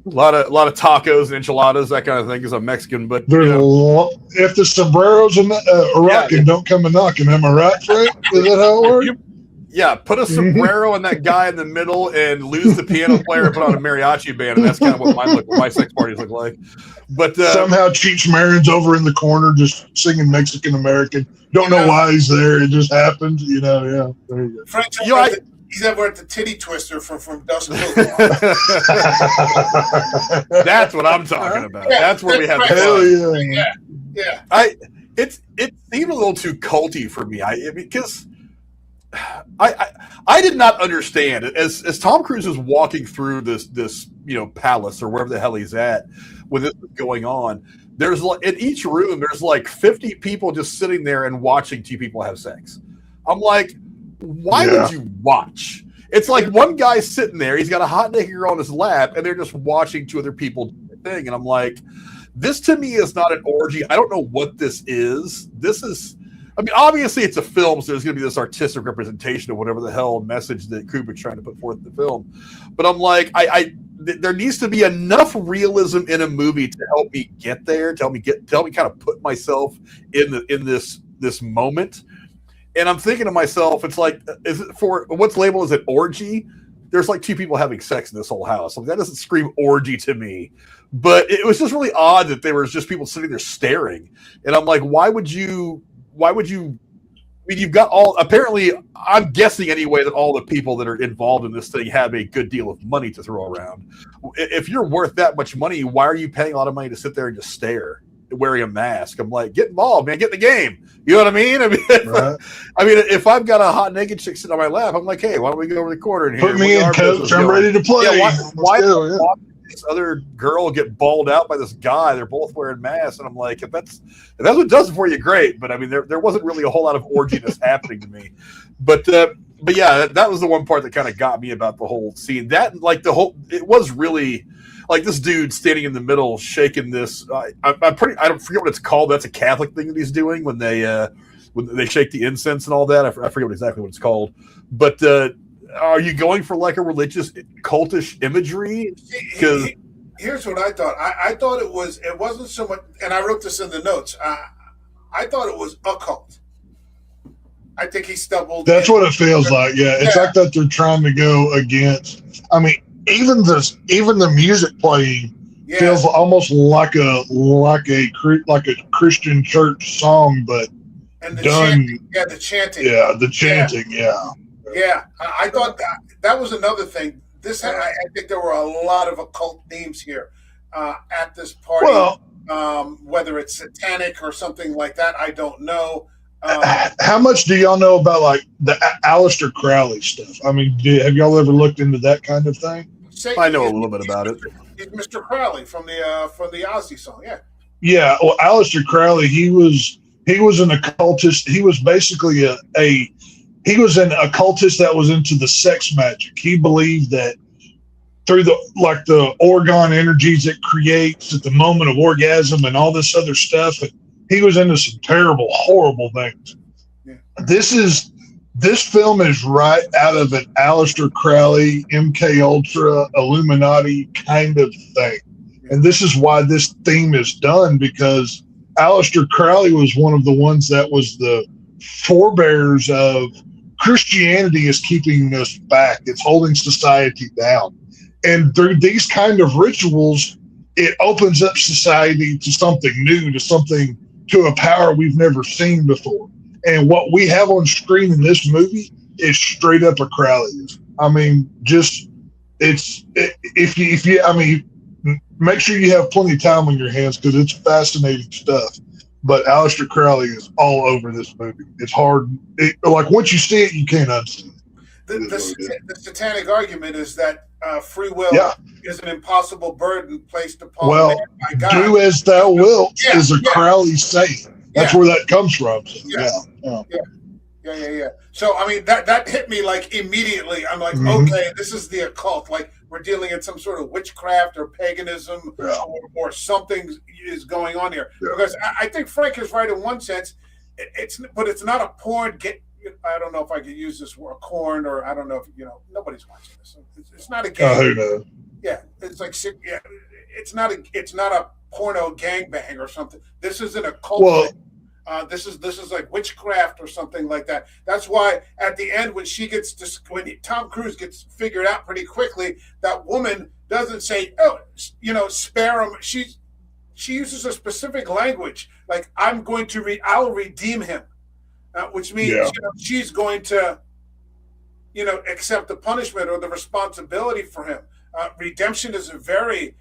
lot of tacos and enchiladas, that kind of thing. Because I'm Mexican, but if the sombreros and rocking don't come a knocking, am I right, Frank? Is that how it works? Put a sombrero in that guy in the middle and lose the piano player and put on a mariachi band, and that's kind of what my sex parties look like. But somehow Cheech Marin's over in the corner just singing Mexican American. Don't know why he's there. It just happened, There you go. Frank, he's over at the Titty Twister from Dusk Till Dawn. That's what I'm talking about. Yeah, that's where we have fun. Yeah. It seemed a little too culty for me. Because I did not understand as Tom Cruise is walking through this palace or wherever the hell he's at when this is going on. There's like in each room there's like 50 people just sitting there and watching two people have sex. I'm like, why would you watch? It's like one guy's sitting there, he's got a hot naked girl on his lap, and they're just watching two other people do their thing. And I'm like, this to me is not an orgy. I don't know what this is. I mean, obviously it's a film, so there's going to be this artistic representation of whatever the hell message that Kubrick's trying to put forth in the film. But I'm like, there needs to be enough realism in a movie to help me get there, to help me kind of put myself in this moment. And I'm thinking to myself, it's like, is it for what's labeled as an orgy? There's like two people having sex in this whole house. Like, that doesn't scream orgy to me. But it was just really odd that there was just people sitting there staring. And I'm like, why would you? I mean, you've got apparently, I'm guessing anyway, that all the people that are involved in this thing have a good deal of money to throw around. If you're worth that much money, why are you paying a lot of money to sit there and just stare wearing a mask. I'm like, get involved, man, get in the game. You know what I mean? Right. If I've got a hot naked chick sitting on my lap, I'm like, hey, why don't we go over the corner in here? Put me in, coach. I'm ready to play. Yeah, why go, this other girl get bawled out by this guy? They're both wearing masks, and I'm like, if that's what does it for you, great. But I mean, there wasn't really a whole lot of orginess happening to me. But yeah, that was the one part that kind of got me about the whole scene. That it was really like this dude standing in the middle shaking this. I don't forget what it's called. That's a Catholic thing that he's doing when they shake the incense and all that. I forget exactly what it's called. But are you going for like a religious cultish imagery? Because here's what I thought. I thought it wasn't so much, and I wrote this in the notes. I thought it was occult. I think he stumbled. That's what it feels like. Yeah, it's like that they're trying to go against. I mean, even the music playing feels almost like a Christian church song, but and the done. Chanting, the chanting. Yeah, the chanting. Yeah. I thought that was another thing. I think there were a lot of occult themes here at this party. Well, whether it's satanic or something like that, I don't know. How much do y'all know about like the Aleister Crowley stuff? I mean, have y'all ever looked into that kind of thing? I know a little bit about it. He's Mr. Crowley from the Ozzy song, yeah. Yeah, well, Aleister Crowley, he was an occultist. He was basically he was an occultist that was into the sex magic. He believed that through the orgone energies it creates at the moment of orgasm and all this other stuff. He was into some terrible, horrible things. Yeah. This film is right out of an Aleister Crowley, MK Ultra, Illuminati kind of thing. Yeah. And this is why this theme is done, because Aleister Crowley was one of the ones that was the forebears of Christianity is keeping us back. It's holding society down. And through these kind of rituals, it opens up society to something new, to a power we've never seen before. And what we have on screen in this movie is straight up a Crowleyism. I mean, make sure you have plenty of time on your hands, because it's fascinating stuff. But Aleister Crowley is all over this movie. It's hard. Once you see it, you can't unsee it. The satanic argument is that free will is an impossible burden placed upon man by God. Do as thou wilt is a Crowley saying. That's where that comes from. So, Yeah. So, I mean, that hit me like immediately. I'm like, okay, this is the occult. Like, we're dealing in some sort of witchcraft or paganism or something is going on here. Yeah. Because I think Frank is right in one sense. But it's not a porn. I don't know if I could use this word, corn, or I don't know if, nobody's watching this. It's not a gang. Who knows? Yeah. It's like, it's not a porno gangbang or something. This is an occult thing. This is like witchcraft or something like that. That's why at the end, when Tom Cruise gets figured out pretty quickly, that woman doesn't say, spare him. She uses a specific language, like, I'll redeem him, which means she's going to, accept the punishment or the responsibility for him. Redemption is a very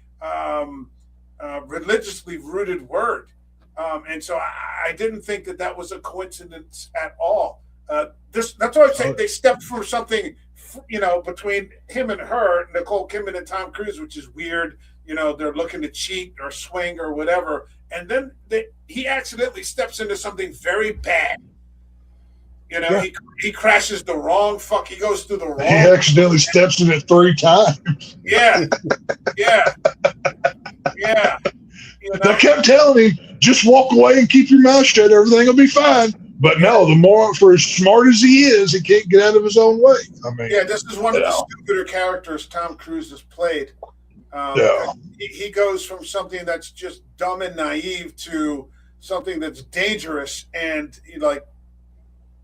religiously rooted word. And so I didn't think that was a coincidence at all. That's why I say they stepped from something, between him and her, Nicole Kidman and Tom Cruise, which is weird. They're looking to cheat or swing or whatever. And then he accidentally steps into something very bad. He crashes the wrong he goes through the wrong. He accidentally steps in it 3 times. Yeah. I kept telling him, just walk away and keep your mouth shut. Everything will be fine. But no, for as smart as he is, he can't get out of his own way. I mean, this is one of the stupider characters Tom Cruise has played. He goes from something that's just dumb and naive to something that's dangerous, and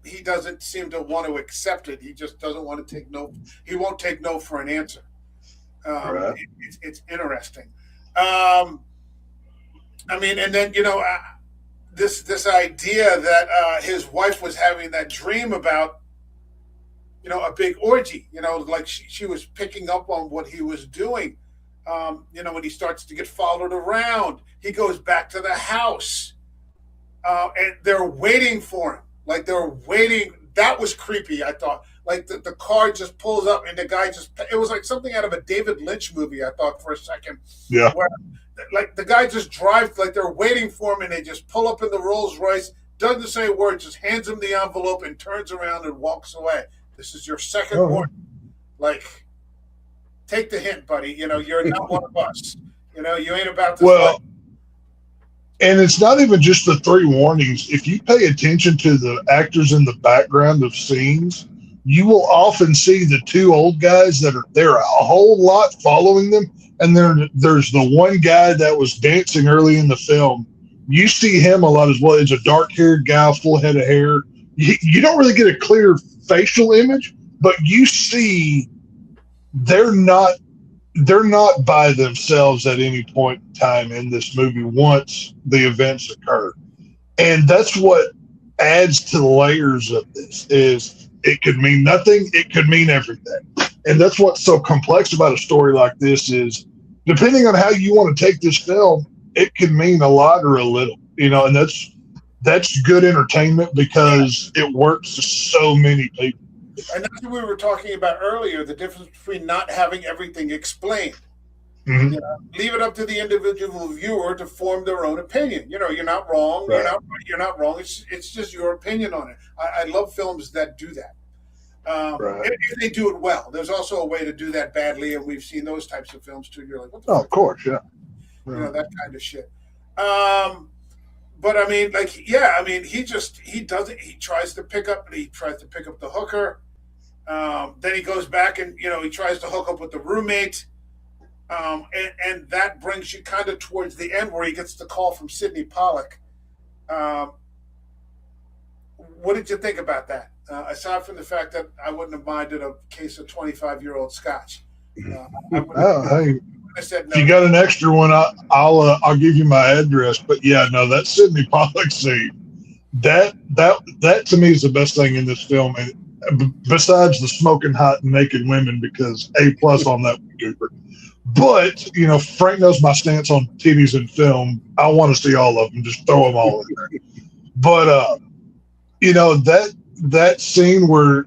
he doesn't seem to want to accept it. He just doesn't want to take no. He won't take no for an answer. It's interesting. I mean, and then this idea that his wife was having that dream about a big orgy. Like she was picking up on what he was doing. When he starts to get followed around, he goes back to the house, and they're waiting for him. Like they're waiting. That was creepy. I thought, like the car just pulls up and the guy it was like something out of a David Lynch movie. I thought for a second. Yeah. Where, like the guy just drives, like they're waiting for him, and they just pull up in the Rolls Royce, doesn't say a word, just hands him the envelope and turns around and walks away. This is your second warning. Like, take the hint, buddy. You're not one of us. You ain't about to. Well, and it's not even just the 3 warnings. If you pay attention to the actors in the background of scenes, you will often see the 2 old guys that are there a whole lot following them. And there's the one guy that was dancing early in the film. You see him a lot as well. It's a dark-haired guy, full head of hair. You don't really get a clear facial image, but you see they're not by themselves at any point in time in this movie once the events occur. And that's what adds to the layers of this. Is it could mean nothing, it could mean everything. And that's what's so complex about a story like this is, depending on how you want to take this film, it can mean a lot or a little, and that's good entertainment because it works for so many people. And that's what we were talking about earlier, the difference between not having everything explained. Mm-hmm. Leave it up to the individual viewer to form their own opinion. You're not wrong. Right. You're not wrong. It's just your opinion on it. I love films that do that. Right. If they do it well. There's also a way to do that badly, and we've seen those types of films too. You're like, what the fuck? Of course, yeah. That kind of shit. But I mean, he does it. He tries to pick up the hooker. Then he goes back and he tries to hook up with the roommate. And that brings you kind of towards the end where he gets the call from Sidney Pollack. What did you think about that? Aside from the fact that I wouldn't have minded a case of 25-year-old scotch. Hey, I said, no. If you got an extra one, I'll give you my address. But yeah, no, that Sidney Pollack scene, that to me is the best thing in this film, and besides the smoking hot and naked women, because A+ on that one, Cooper. But Frank knows my stance on titties in film. I want to see all of them. Just throw them all in there. But that scene where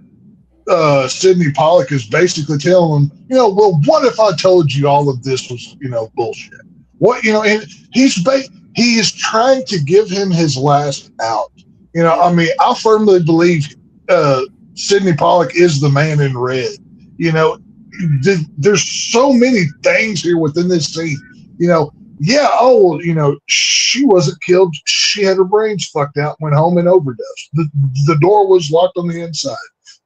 Sidney Pollack is basically telling him, well, what if I told you all of this was, bullshit? What, and he is trying to give him his last out. I firmly believe Sidney Pollack is the man in red. There's so many things here within this scene. She wasn't killed. She had her brains fucked out, went home and overdosed. The door was locked on the inside.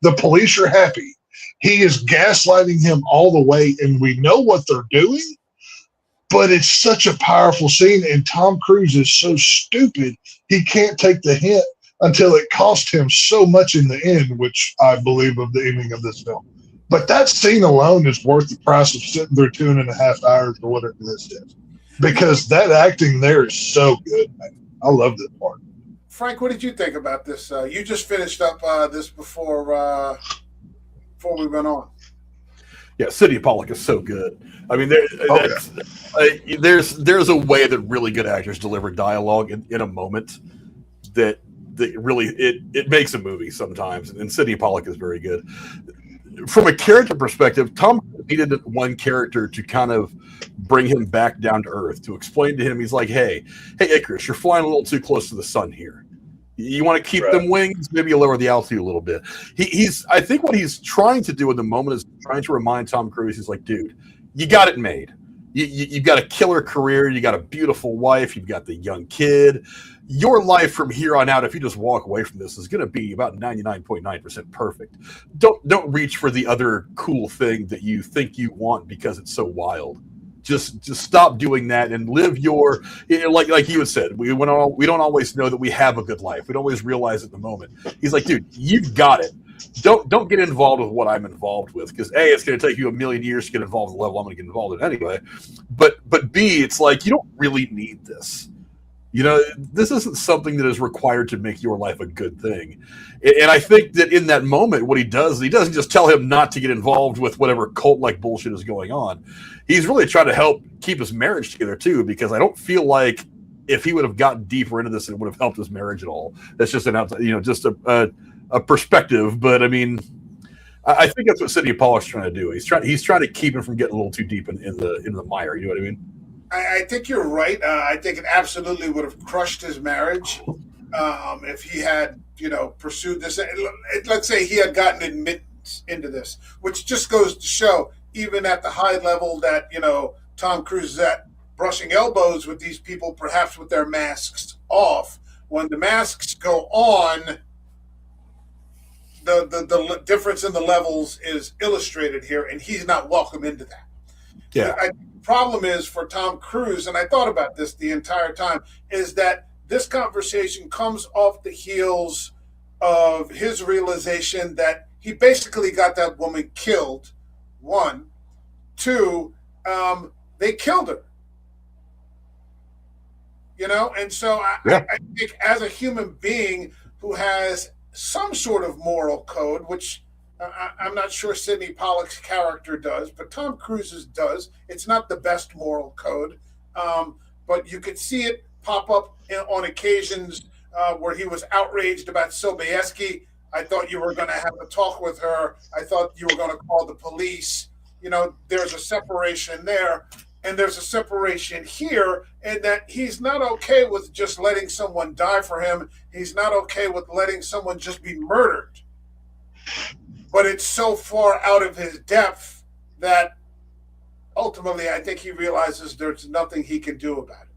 The police are happy. He is gaslighting him all the way, and we know what they're doing, but it's such a powerful scene, and Tom Cruise is so stupid, he can't take the hint until it cost him so much in the end, which I believe of the ending of this film. But that scene alone is worth the price of sitting there 2.5 hours or whatever this is. Because that acting there is so good, man. I love that part. Frank, what did you think about this? You just finished up this before we went on. Yeah, Sidney Pollack is so good. I mean, there's a way that really good actors deliver dialogue in a moment that really it makes a movie sometimes, and Sidney Pollack is very good. From a character perspective, Tom needed one character to kind of bring him back down to earth, to explain to him, he's like, hey, Icarus, you're flying a little too close to the sun here. You want to keep them wings, maybe you lower the altitude a little bit. I think what he's trying to do in the moment is trying to remind Tom Cruise, he's like, dude, you got it made. You've got a killer career. You got a beautiful wife. You've got the young kid. Your life from here on out, if you just walk away from this, is going to be about 99.9% perfect. Don't reach for the other cool thing that you think you want because it's so wild. Just stop doing that and live your, like you had said, we don't always know that we have a good life. We don't always realize it in the moment. He's like, dude, you've got it. Don't get involved with what I'm involved with, because A, it's going to take you a million years to get involved at the level I'm going to get involved in anyway. But B, it's like, you don't really need this. This isn't something that is required to make your life a good thing. And I think that in that moment, what he does, he doesn't just tell him not to get involved with whatever cult-like bullshit is going on. He's really trying to help keep his marriage together too, because I don't feel like if he would have gotten deeper into this, it would have helped his marriage at all. That's just just a perspective. But I mean, I think that's what Sidney Pollack's trying to do. He's trying to keep him from getting a little too deep in the mire. You know what I mean? I think you're right. I think it absolutely would have crushed his marriage if he had, pursued this. Let's say he had gotten admittance into this, which just goes to show, even at the high level that, Tom Cruise is at, brushing elbows with these people, perhaps with their masks off. When the masks go on, the difference in the levels is illustrated here, and he's not welcome into that. Yeah. Problem is for Tom Cruise, and I thought about this the entire time, is that this conversation comes off the heels of his realization that he basically got that woman killed. One, two, they killed her. And so I think as a human being who has some sort of moral code, which I'm not sure Sidney Pollack's character does, but Tom Cruise's does. It's not the best moral code, but you could see it pop up on occasions where he was outraged about Sobieski. I thought you were going to have a talk with her. I thought you were going to call the police. There's a separation there, and there's a separation here, and that he's not okay with just letting someone die for him. He's not okay with letting someone just be murdered. But it's so far out of his depth that ultimately I think he realizes there's nothing he can do about it.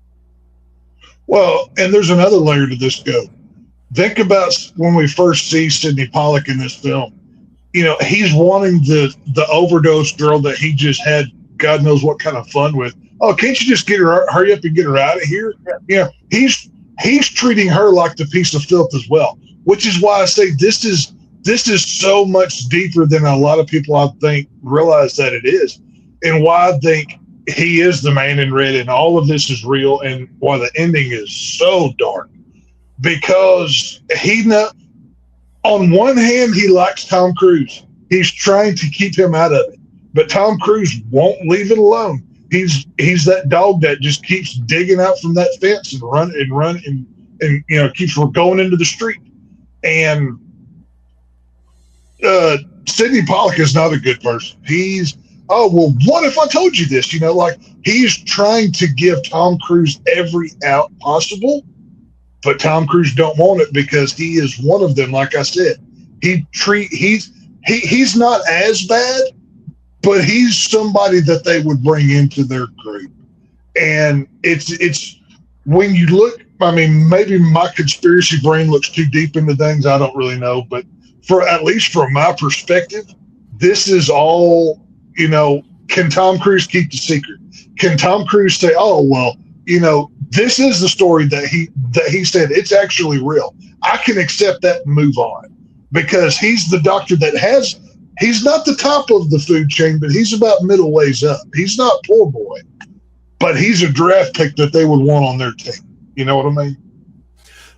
Well, and there's another layer to this go. Think about when we first see Sidney Pollack in this film. He's wanting the overdose girl that he just had God knows what kind of fun with. Oh, can't you just hurry up and get her out of here? Yeah. He's treating her like the piece of filth as well, which is why I say this is so much deeper than a lot of people, I think, realize that it is, and why I think he is the man in red and all of this is real, and why the ending is so dark. Because on one hand, he likes Tom Cruise. He's trying to keep him out of it, but Tom Cruise won't leave it alone. He's that dog that just keeps digging out from that fence and run and keeps going into the street. And Sidney Pollack is not a good person. What if I told you this? He's trying to give Tom Cruise every out possible, but Tom Cruise don't want it because he is one of them. Like I said, he's not as bad, but he's somebody that they would bring into their group. And it's when you look, maybe my conspiracy brain looks too deep into things. I don't really know, but at least from my perspective, this is all, can Tom Cruise keep the secret? Can Tom Cruise say, oh, well, this is the story that he said, it's actually real. I can accept that and move on, because he's the doctor he's not the top of the food chain, but he's about middle ways up. He's not poor boy, but he's a draft pick that they would want on their team. You know what I mean?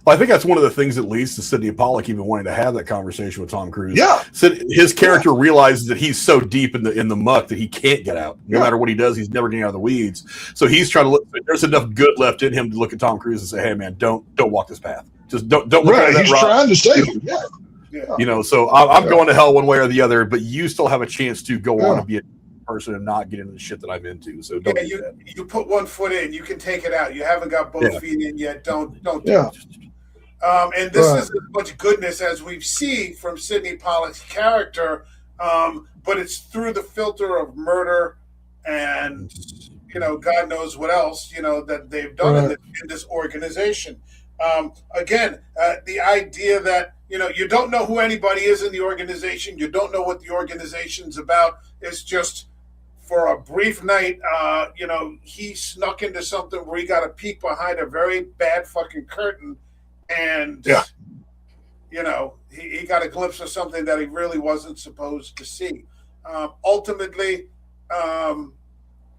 Well, I think that's one of the things that leads to Sidney Pollack even wanting to have that conversation with Tom Cruise. Yeah. His character realizes that he's so deep in the muck that he can't get out. No matter what he does, he's never getting out of the weeds. So he's trying to look. There's enough good left in him to look at Tom Cruise and say, "Hey, man, don't walk this path. Just don't look at that he's rock." Trying to save him. Yeah. So I'm going to hell one way or the other, but you still have a chance to go on and be a person and not get into the shit that I'm into. So don't do that. You put one foot in, you can take it out. You haven't got both feet in yet. Don't do it. And this is as much goodness as we've seen from Sidney Pollack's character, but it's through the filter of murder and, God knows what else, that they've done in this organization. Again, the idea that, you don't know who anybody is in the organization. You don't know what the organization's about. It's just for a brief night, he snuck into something where he got a peek behind a very bad fucking curtain. And, he got a glimpse of something that he really wasn't supposed to see. Ultimately,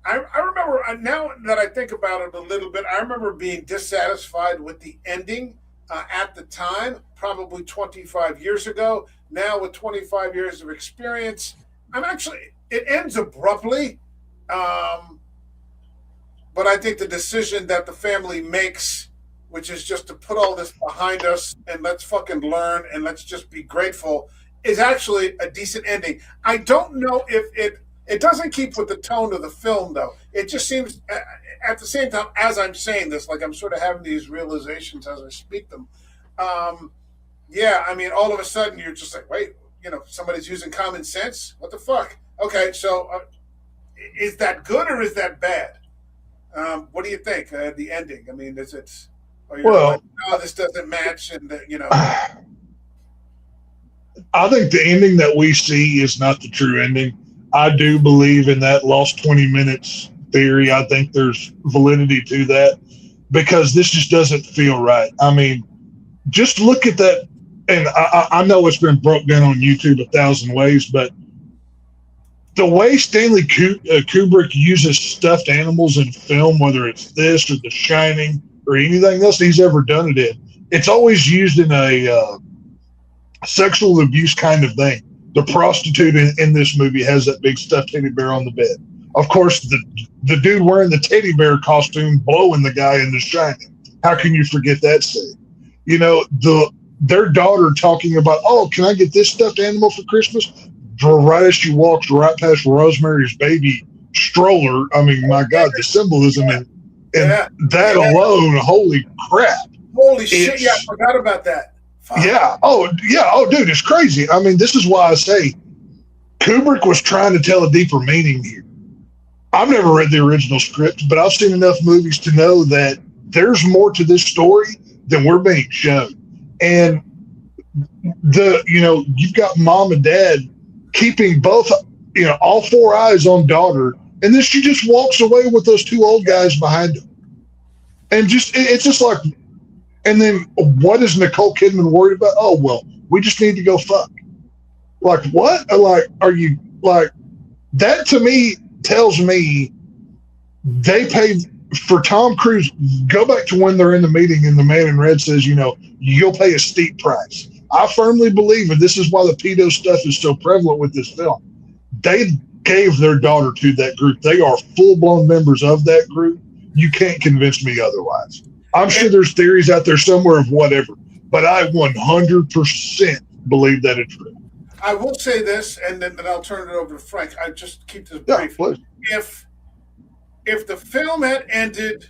I remember now that I think about it a little bit. I remember being dissatisfied with the ending at the time, probably 25 years ago. Now, with 25 years of experience, I'm actually it ends abruptly. Um, but I think the decision that the family makes, which is just to put all this behind us and let's fucking learn and let's just be grateful, is actually a decent ending. I don't know if it doesn't keep with the tone of the film though. It just seems at the same time as I'm saying this, like I'm sort of having these realizations as I speak them. Um, yeah, I mean, all of a sudden you're just like, wait, somebody's using common sense. What the fuck? Okay, so is that good or is that bad? What do you think? The ending. I mean, is it? Or you're Well, like, no, this doesn't match, and I think the ending that we see is not the true ending. I do believe in that lost 20 minutes theory. I think there's validity to that because this just doesn't feel right. I mean, just look at that. And I know it's been broke down on YouTube 1,000 ways, but the way Stanley Kubrick uses stuffed animals in film, whether it's this or The Shining or anything else he's ever done it in, it's always used in a sexual abuse kind of thing. The prostitute in this movie has that big stuffed teddy bear on the bed. Of course, the dude wearing the teddy bear costume blowing the guy in The Shining. How can you forget that scene? Their daughter talking about, oh, can I get this stuffed animal for Christmas? Right as she walks right past Rosemary's Baby stroller. I mean, my God, the symbolism and that alone, holy crap. Holy shit, yeah, I forgot about that. Fuck. Yeah. Oh, dude, it's crazy. I mean, this is why I say Kubrick was trying to tell a deeper meaning here. I've never read the original script, but I've seen enough movies to know that there's more to this story than we're being shown. And you've got mom and dad keeping both, all four eyes on daughter, and then she just walks away with those two old guys behind her. And it's just like, and then what is Nicole Kidman worried about? Oh, well, we just need to go fuck. Like, what? Like, are you, like, that to me tells me they paid for Tom Cruise. Go back to when they're in the meeting and the man in red says, you'll pay a steep price. I firmly believe, and this is why the pedo stuff is so prevalent with this film, they gave their daughter to that group. They are full-blown members of that group. You can't convince me otherwise. I'm sure there's theories out there somewhere of whatever, but I 100% believe that it's true. I will say this, and then I'll turn it over to Frank. I just keep this brief. If the film had ended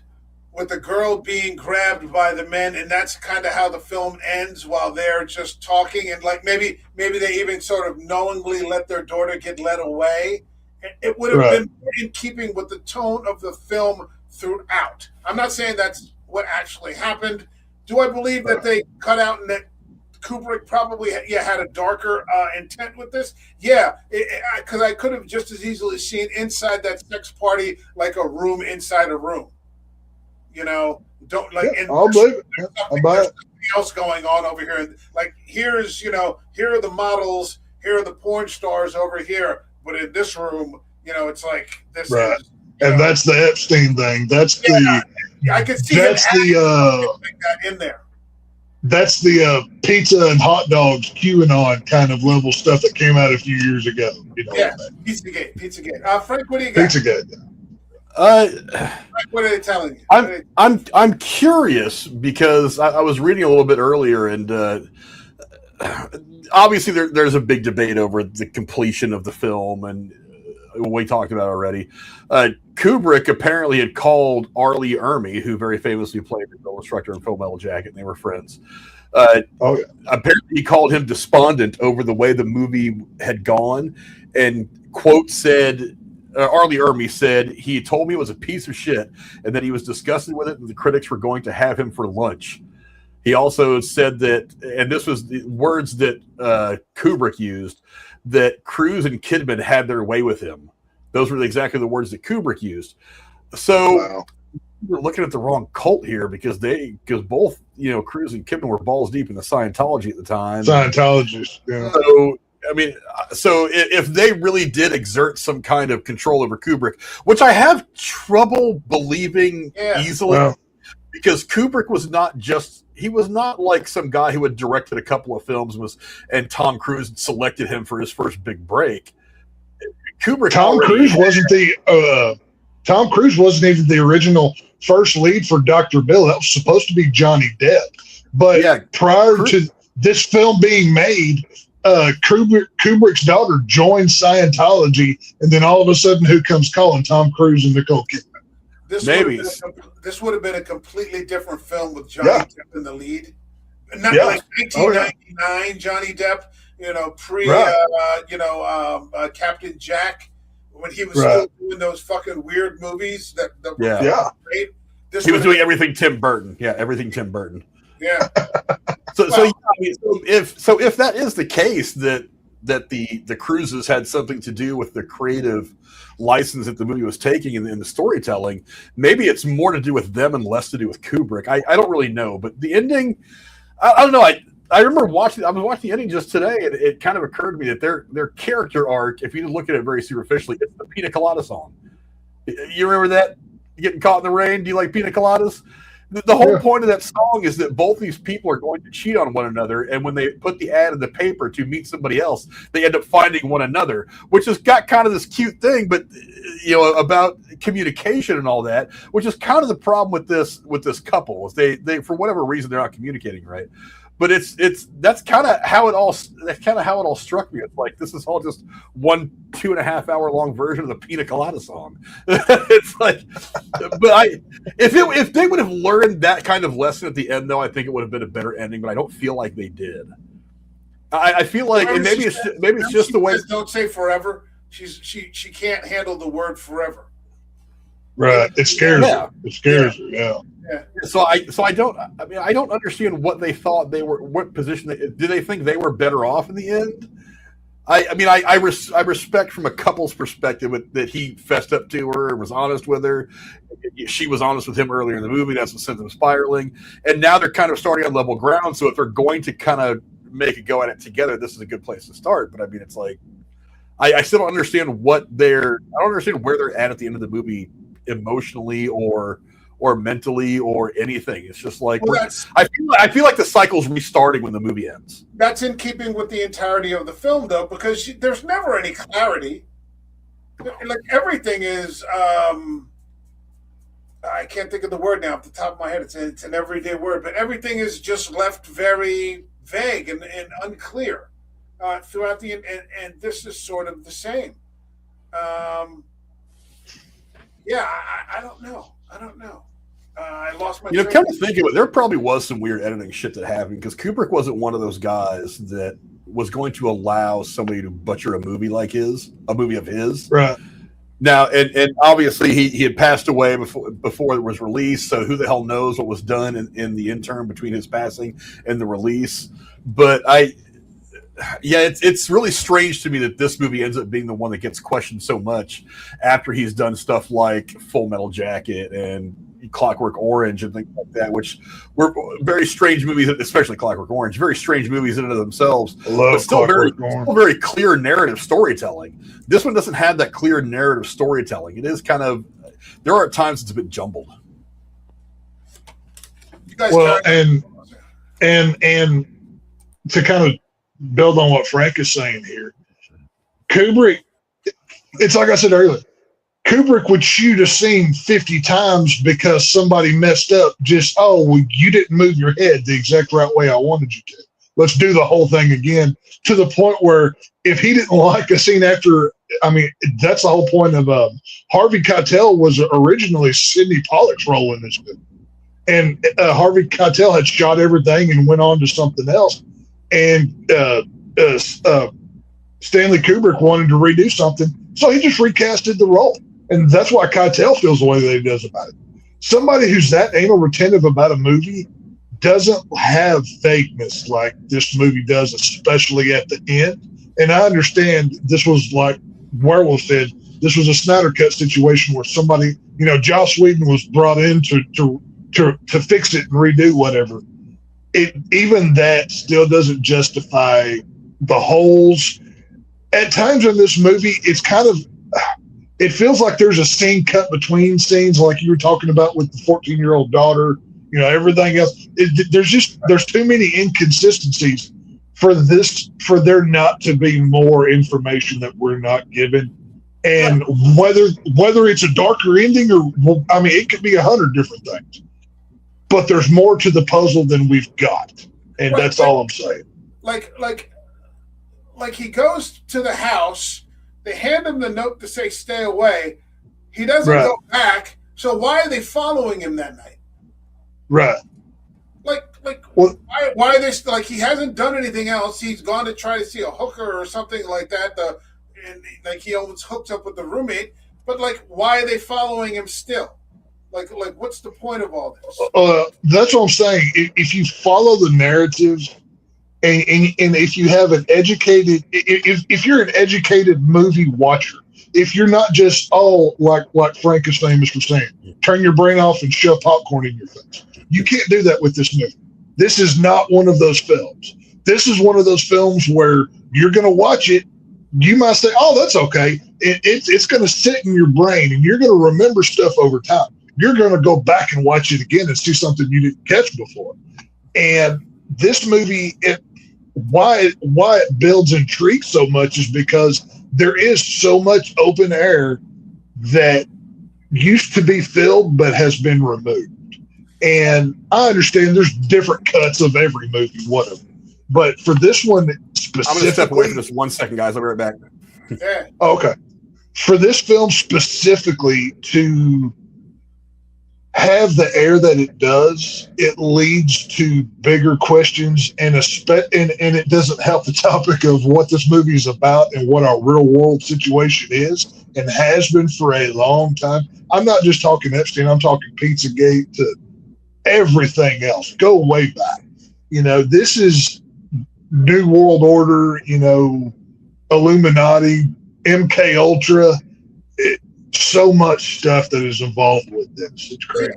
with the girl being grabbed by the men, and that's kind of how the film ends while they're just talking, and like maybe they even sort of knowingly let their daughter get led away, it would have been in keeping with the tone of the film throughout. I'm not saying that's what actually happened. Do I believe that they cut out and that Kubrick probably had a darker intent with this? Yeah, because I could have just as easily seen inside that sex party like a room inside a room. Don't like. Yeah, I'll believe it. There's something else going on over here. Like here are the models, here are the porn stars over here, but in this room, it's like this. Right. Is, and that's the Epstein thing. That's I could see that's like that in there. That's the pizza and hot dogs QAnon kind of level stuff that came out a few years ago. Yeah, Pizzagate. Frank, what do you got? Pizzagate. What are they telling you? I'm curious because I was reading a little bit earlier, and obviously there's a big debate over the completion of the film, and we talked about it already. Kubrick apparently had called Arlie Ermy, who very famously played the film instructor in Full Metal Jacket, and they were friends. Apparently he called him despondent over the way the movie had gone, and quote said, Arlie Ermy said, he told me it was a piece of shit and that he was disgusted with it and the critics were going to have him for lunch. He also said that, and this was the words that Kubrick used, that Cruise and Kidman had their way with him. Those were exactly the words that Kubrick used. So we're looking at the wrong cult here because both Cruise and Kidman were balls deep in the Scientology at the time. Scientologists, yeah. So I mean, so if they really did exert some kind of control over Kubrick, which I have trouble believing easily, because Kubrick was not like some guy who had directed a couple of films and Tom Cruise selected him for his first big break. Tom Cruise wasn't even the original first lead for Dr. Bill. That was supposed to be Johnny Depp. But prior to this film being made, Kubrick's daughter joined Scientology, and then all of a sudden, who comes calling? Tom Cruise and Nicole Kidman. This would have been a completely different film with Johnny Depp in the lead. Not like 1999 Johnny Depp, Captain Jack, when he was still doing those fucking weird movies that were great. He was doing everything Tim Burton. Yeah, everything Tim Burton. Yeah. So if that is the case, that the Cruises had something to do with the creative license that the movie was taking in the storytelling, maybe it's more to do with them and less to do with Kubrick. I don't really know, but the ending, I don't know. I remember I was watching the ending just today, and it kind of occurred to me that their character arc, if you look at it very superficially, it's the Pina Colada song. You remember that? Getting caught in the rain? Do you like Pina Coladas? The whole point of that song is that both these people are going to cheat on one another, and when they put the ad in the paper to meet somebody else, they end up finding one another, which has got kind of this cute thing, but about communication and all that, which is kind of the problem with this couple. Is they for whatever reason they're not communicating right. But that's kind of how it all struck me. It's like this is all just one 2.5 hour long version of the Pina Colada song. It's like, but if they would have learned that kind of lesson at the end, though, I think it would have been a better ending. But I don't feel like they did. I feel like, and maybe it's just the way. Don't say forever. She can't handle the word forever. Right. It scares her. It scares her. Yeah. So I don't understand what they thought what position did they think they were better off in the end? I respect from a couple's perspective that he fessed up to her and was honest with her. She was honest with him earlier in the movie. That's what sent them spiraling. And now they're kind of starting on level ground. So if they're going to kind of make a go at it together, this is a good place to start. But I mean, it's like I still don't understand where they're at the end of the movie emotionally or mentally or anything. It's just like I feel like the cycle's restarting when the movie ends. That's in keeping with the entirety of the film, though, because there's never any clarity. Like everything is, I can't think of the word now off the top of my head. It's an everyday word, but everything is just left very vague and unclear throughout the and this is sort of the same. I don't know. I lost my. Come to think of it, there probably was some weird editing shit that happened because Kubrick wasn't one of those guys that was going to allow somebody to butcher a movie of his. Right. Now, and obviously he had passed away before it was released, so who the hell knows what was done in the interim between his passing and the release. But it's really strange to me that this movie ends up being the one that gets questioned so much after he's done stuff like Full Metal Jacket and Clockwork Orange and things like that, which were very strange movies, especially Clockwork Orange, very strange movies in and of themselves, but still very clear narrative storytelling. This one doesn't have that clear narrative storytelling. It is kind of, there are times it's a bit jumbled. And to kind of build on what Frank is saying here, Kubrick, it's like I said earlier, Kubrick would shoot a scene 50 times because somebody messed up. You didn't move your head the exact right way I wanted you to. Let's do the whole thing again, to the point where if he didn't like a scene after, that's the whole point of Harvey Keitel was originally Sidney Pollack's role in this movie. And Harvey Keitel had shot everything and went on to something else. And Stanley Kubrick wanted to redo something, so he just recasted the role. And that's why Keitel feels the way that he does about it. Somebody who's that anal retentive about a movie doesn't have vagueness like this movie does, especially at the end. And I understand this was, like Werewolf said, this was a Snyder Cut situation where somebody, Joss Whedon was brought in to fix it and redo whatever. Even that still doesn't justify the holes at times in this movie, it's kind of, it feels like there's a scene cut between scenes, like you were talking about with the 14-year-old daughter, everything else. There's too many inconsistencies for there not to be more information that we're not given. And whether it's a darker ending or, it could be 100 different things, but there's more to the puzzle than we've got. And that's all I'm saying. Like he goes to the house, they hand him the note to say, stay away. He doesn't go back. So why are they following him that night? Right. Why are they like, he hasn't done anything else. He's gone to try to see a hooker or something like that. And he almost hooked up with the roommate, but why are they following him still? Like what's the point of all this? That's what I'm saying. If you follow the narrative, and if you have if you're an educated movie watcher, if you're not just like Frank is famous for saying, turn your brain off and shove popcorn in your face. You can't do that with this movie. This is not one of those films. This is one of those films where you're going to watch it. You might say, oh, that's okay. It's going to sit in your brain and you're going to remember stuff over time. You're going to go back and watch it again and see something you didn't catch before. And this movie, why it builds intrigue so much is because there is so much open air that used to be filled but has been removed. And I understand there's different cuts of every movie, whatever. But for this one specifically, I'm going to step away for just 1 second, guys. I'll be right back. Yeah. Okay. For this film specifically to have the air that it does, it leads to bigger questions, and it doesn't help the topic of what this movie is about and what our real world situation is and has been for a long time. I'm not just talking Epstein, I'm talking Pizzagate to everything else. Go way back. This is New World Order, Illuminati, MK Ultra. So much stuff that is involved with this. It's crazy.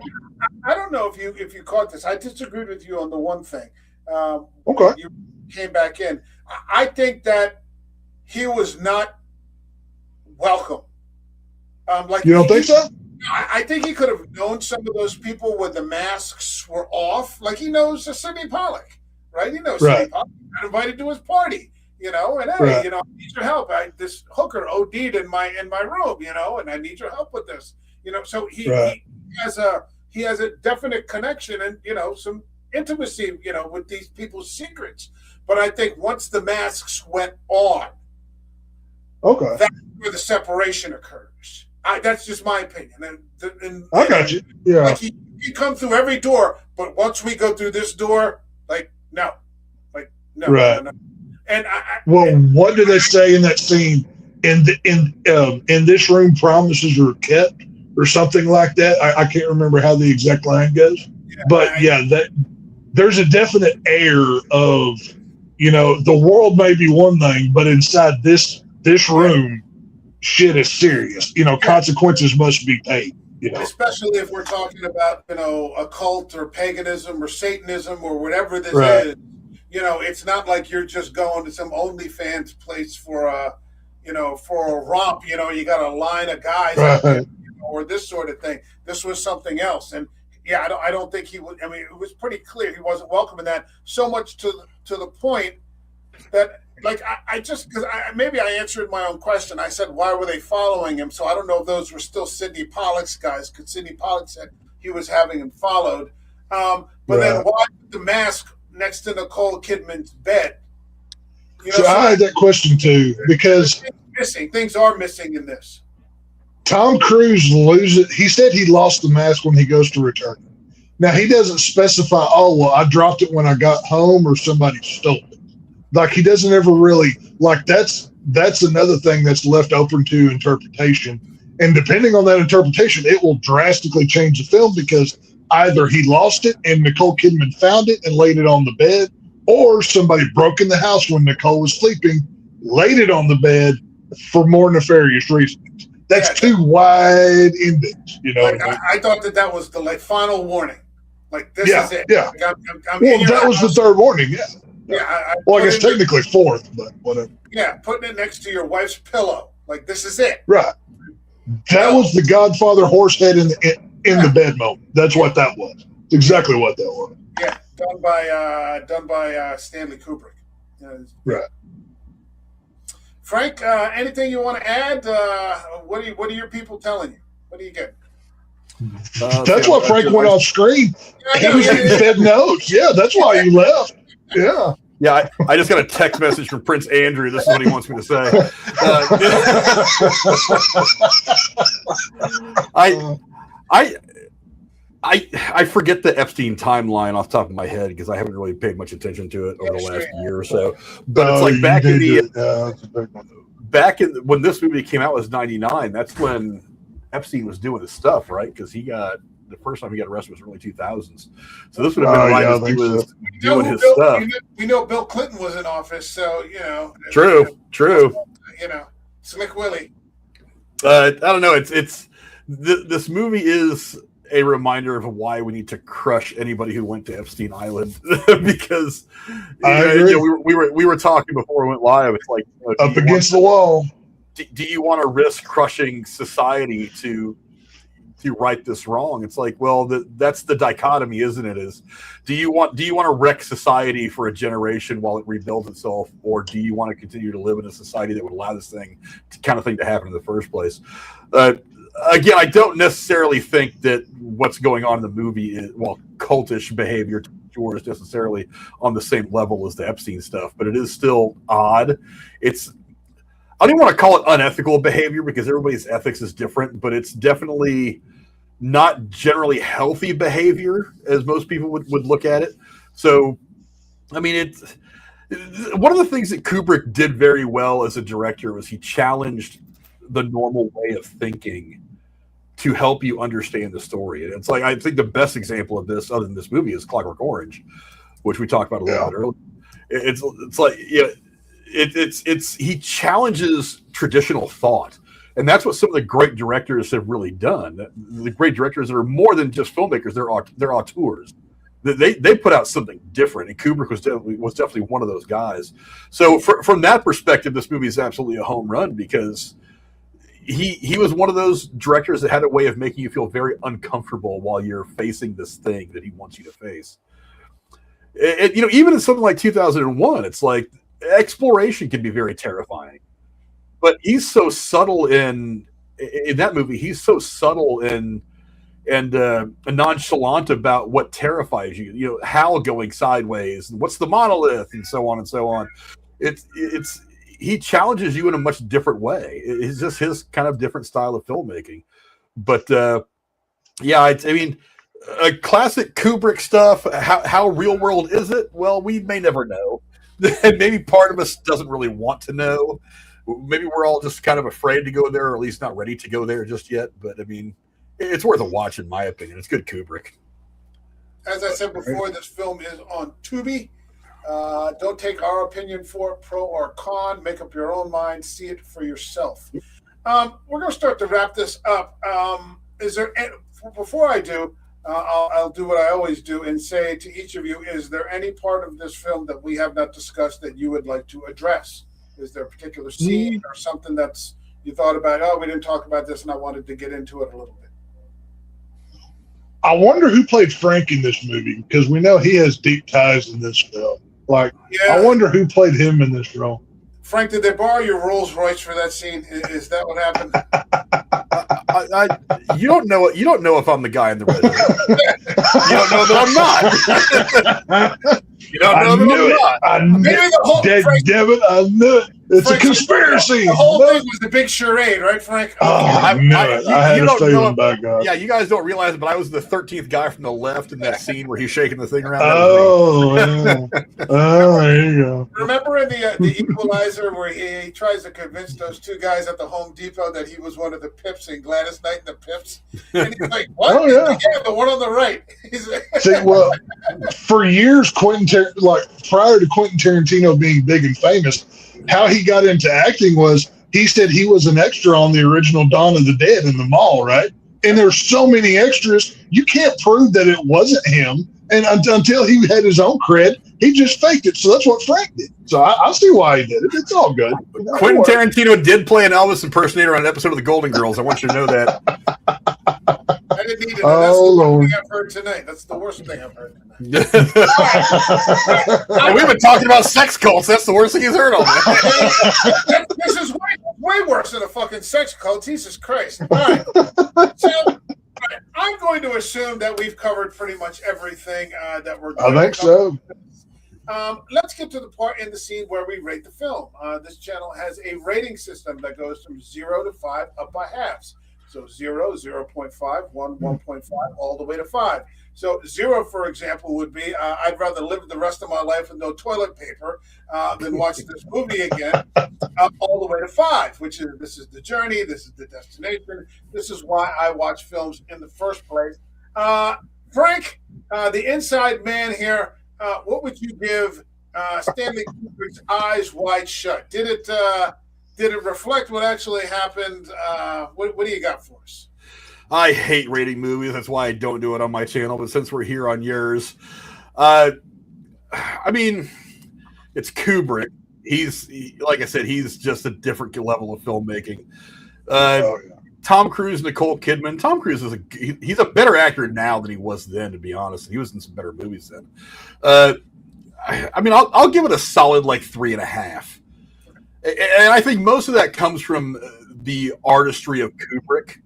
I don't know if you caught this. I disagreed with you on the one thing. Okay. You came back in. I think that he was not welcome. You don't think so? I think he could have known some of those people when the masks were off. Like he knows Sidney Pollack, right? He knows Sidney Pollack. He got invited to his party. And hey, I need your help. This hooker OD'd in my room, and I need your help with this. So he has a definite connection and some intimacy, with these people's secrets. But I think once the masks went on, that's where the separation occurs. That's just my opinion. And I got you. Yeah. Like he come through every door, but once we go through this door, no. Right. No. And what do they say in that scene? In this room, promises are kept, or something like that. I can't remember how the exact line goes, but that there's a definite air of the world may be one thing, but inside this room, shit is serious. Consequences must be paid. Especially if we're talking about occult or paganism or Satanism or whatever this is. It's not like you're just going to some OnlyFans place for a romp. You got a line of guys or this sort of thing. This was something else, and I don't think he would. It was pretty clear he wasn't welcome in that. So much to the point that maybe I answered my own question. I said, why were they following him? So I don't know if those were still Sidney Pollack's guys, because Sidney Pollack said he was having him followed. Then why the mask next to Nicole Kidman's bed? So I had that question too, because things are missing in this. Tom Cruise loses. He said he lost the mask when he goes to return it. Now he doesn't specify. Oh well, I dropped it when I got home, or somebody stole it. Like he doesn't ever really that's another thing that's left open to interpretation. And depending on that interpretation, it will drastically change the film, because either he lost it and Nicole Kidman found it and laid it on the bed, or somebody broke in the house when Nicole was sleeping, laid it on the bed for more nefarious reasons. That's two wide endings, I thought that was the final warning. This is it. Yeah. I'm Well, that was the third warning. Yeah. Yeah, well, I guess technically fourth, but whatever. Yeah, putting it next to your wife's pillow. Like, this is it. Right. That was the Godfather horse head in the bed moment. That's what that was. It's exactly what that was. Yeah, done by Stanley Kubrick. Right. Frank, anything you want to add? What are your people telling you? What do you get? That's why Frank went off screen. He was fed notes. Yeah, that's why he left. Yeah. Yeah, I just got a text message from Prince Andrew. This is what he wants me to say. I forget the Epstein timeline off the top of my head because I haven't really paid much attention to it over the last year or so. But it's like back in when this movie came out was '99. That's when Epstein was doing his stuff, right? Because the first time he got arrested was early 2000s. So this would have been right as he was doing his stuff. We know Bill Clinton was in office, so True. Slick Willie. I don't know. This movie is a reminder of why we need to crush anybody who went to Epstein Island because we were talking before we went live. It's like up against the wall. Do you want to risk crushing society to right this wrong? It's like, well, that's the dichotomy, isn't it? Is do you want to wreck society for a generation while it rebuilds itself, or do you want to continue to live in a society that would allow this kind of thing to happen in the first place? Again, I don't necessarily think that what's going on in the movie is, cultish behavior sure is necessarily on the same level as the Epstein stuff, but it is still odd. I don't want to call it unethical behavior because everybody's ethics is different, but it's definitely not generally healthy behavior as most people would look at it. So, I mean, it's one of the things that Kubrick did very well as a director was he challenged the normal way of thinking to help you understand the story. And it's like, I think the best example of this, other than this movie, is Clockwork Orange, which we talked about a little bit earlier. It's like, he challenges traditional thought. And that's what some of the great directors have really done. The great directors that are more than just filmmakers, they're auteurs. They put out something different, and Kubrick was definitely one of those guys. So from that perspective, this movie is absolutely a home run because he was one of those directors that had a way of making you feel very uncomfortable while you're facing this thing that he wants you to face. Even in something like 2001, it's like exploration can be very terrifying. But he's so subtle in that movie. He's so subtle and nonchalant about what terrifies you. Hal going sideways, and what's the monolith, and so on and so on. He challenges you in a much different way. It's just his kind of different style of filmmaking. But classic Kubrick stuff. How real world is it? Well, we may never know. And maybe part of us doesn't really want to know. Maybe we're all just kind of afraid to go there, or at least not ready to go there just yet. But I mean, it's worth a watch, in my opinion. It's good Kubrick. As I said before, this film is on Tubi. Don't take our opinion for it, pro or con. Make up your own mind. See it for yourself. We're going to start to wrap this up. Before I do, I'll do what I always do and say to each of you, is there any part of this film that we have not discussed that you would like to address? Is there a particular scene or something that's you thought about, we didn't talk about this and I wanted to get into it a little bit? I wonder who played Frank in this movie, because we know he has deep ties in this film. I wonder who played him in this role. Frank, did they borrow your Rolls Royce for that scene? Is that what happened? You don't know. You don't know if I'm the guy in the red. You don't know that I'm not. You don't know that I'm not. I knew it. It's Frank, a conspiracy. The whole thing was the big charade, right, Frank? I had a feeling back up. Yeah, you guys don't realize it, but I was the 13th guy from the left in that scene where he's shaking the thing around. There you go. Remember in the Equalizer where he tries to convince those two guys at the Home Depot that he was one of the Pips and Gladys Knight and the Pips? And he's like, what? Oh, yeah. Yeah, the one on the right. See, well, for years, prior to Quentin Tarantino being big and famous, how he got into acting was he said he was an extra on the original Dawn of the Dead in the mall, right? And there's so many extras, you can't prove that it wasn't him. And until he had his own cred, He just faked it. So that's what Frank did. So I see why he did it. It's all good. Quentin Tarantino did play an Elvis impersonator on an episode of The Golden Girls. I want you to know that. I didn't need to know. That's the worst thing I've heard tonight. That's the worst thing I've heard tonight. We've been talking about sex cults. That's the worst thing he's heard all day. This is way worse than a fucking sex cult. Jesus Christ. All right. So I'm going to assume that we've covered pretty much everything that we're going I think so. Let's get to the part in the scene where we rate the film. This channel has a rating system that goes from 0 to 5 up by halves. So 0, 0.5, 1, 1.5, all the way to 5. So 0, for example, would be I'd rather live the rest of my life with no toilet paper than watch this movie again, all the way to 5, which is this is the journey, this is the destination, this is why I watch films in the first place. Frank, the inside man here, what would you give Stanley Kubrick's Eyes Wide Shut? Did it reflect what actually happened? What do you got for us? I hate rating movies. That's why I don't do it on my channel. But since we're here on yours, I mean, it's Kubrick. Like I said, he's just a different level of filmmaking. Tom Cruise, Nicole Kidman. Tom Cruise he's a better actor now than he was then. To be honest, he was in some better movies then. I mean, I'll give it a solid 3.5. And I think most of that comes from the artistry of Kubrick.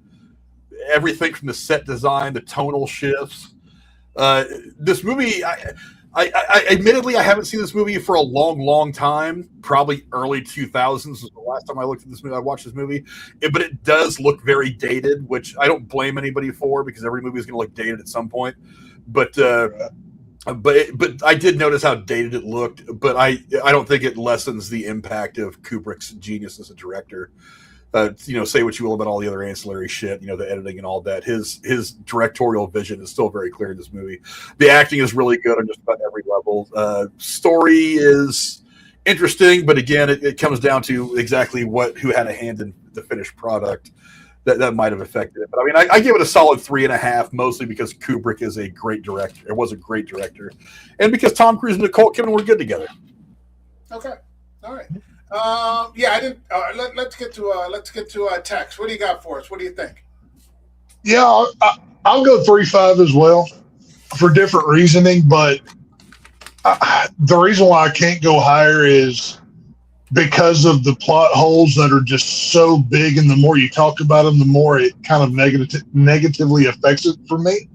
Everything from the set design, the tonal shifts. This movie, I admittedly, I haven't seen this movie for a long, long time. Probably early 2000s was the last time I looked at this movie. I watched this movie, but it does look very dated, which I don't blame anybody for because every movie is going to look dated at some point. But I did notice how dated it looked. But I don't think it lessens the impact of Kubrick's genius as a director. Say what you will about all the other ancillary shit, the editing and all that. His directorial vision is still very clear in this movie. The acting is really good on just about every level. Story is interesting, but again, it comes down to exactly who had a hand in the finished product that might have affected it. But I mean, I give it a solid 3.5, mostly because Kubrick is a great director. It was a great director, and because Tom Cruise and Nicole Kidman were good together. Okay, all right. I didn't. Let's get to Tex. What do you got for us? What do you think? Yeah, I'll go 3.5 as well for different reasoning, but the reason why I can't go higher is because of the plot holes that are just so big, and the more you talk about them, the more it kind of negatively affects it for me.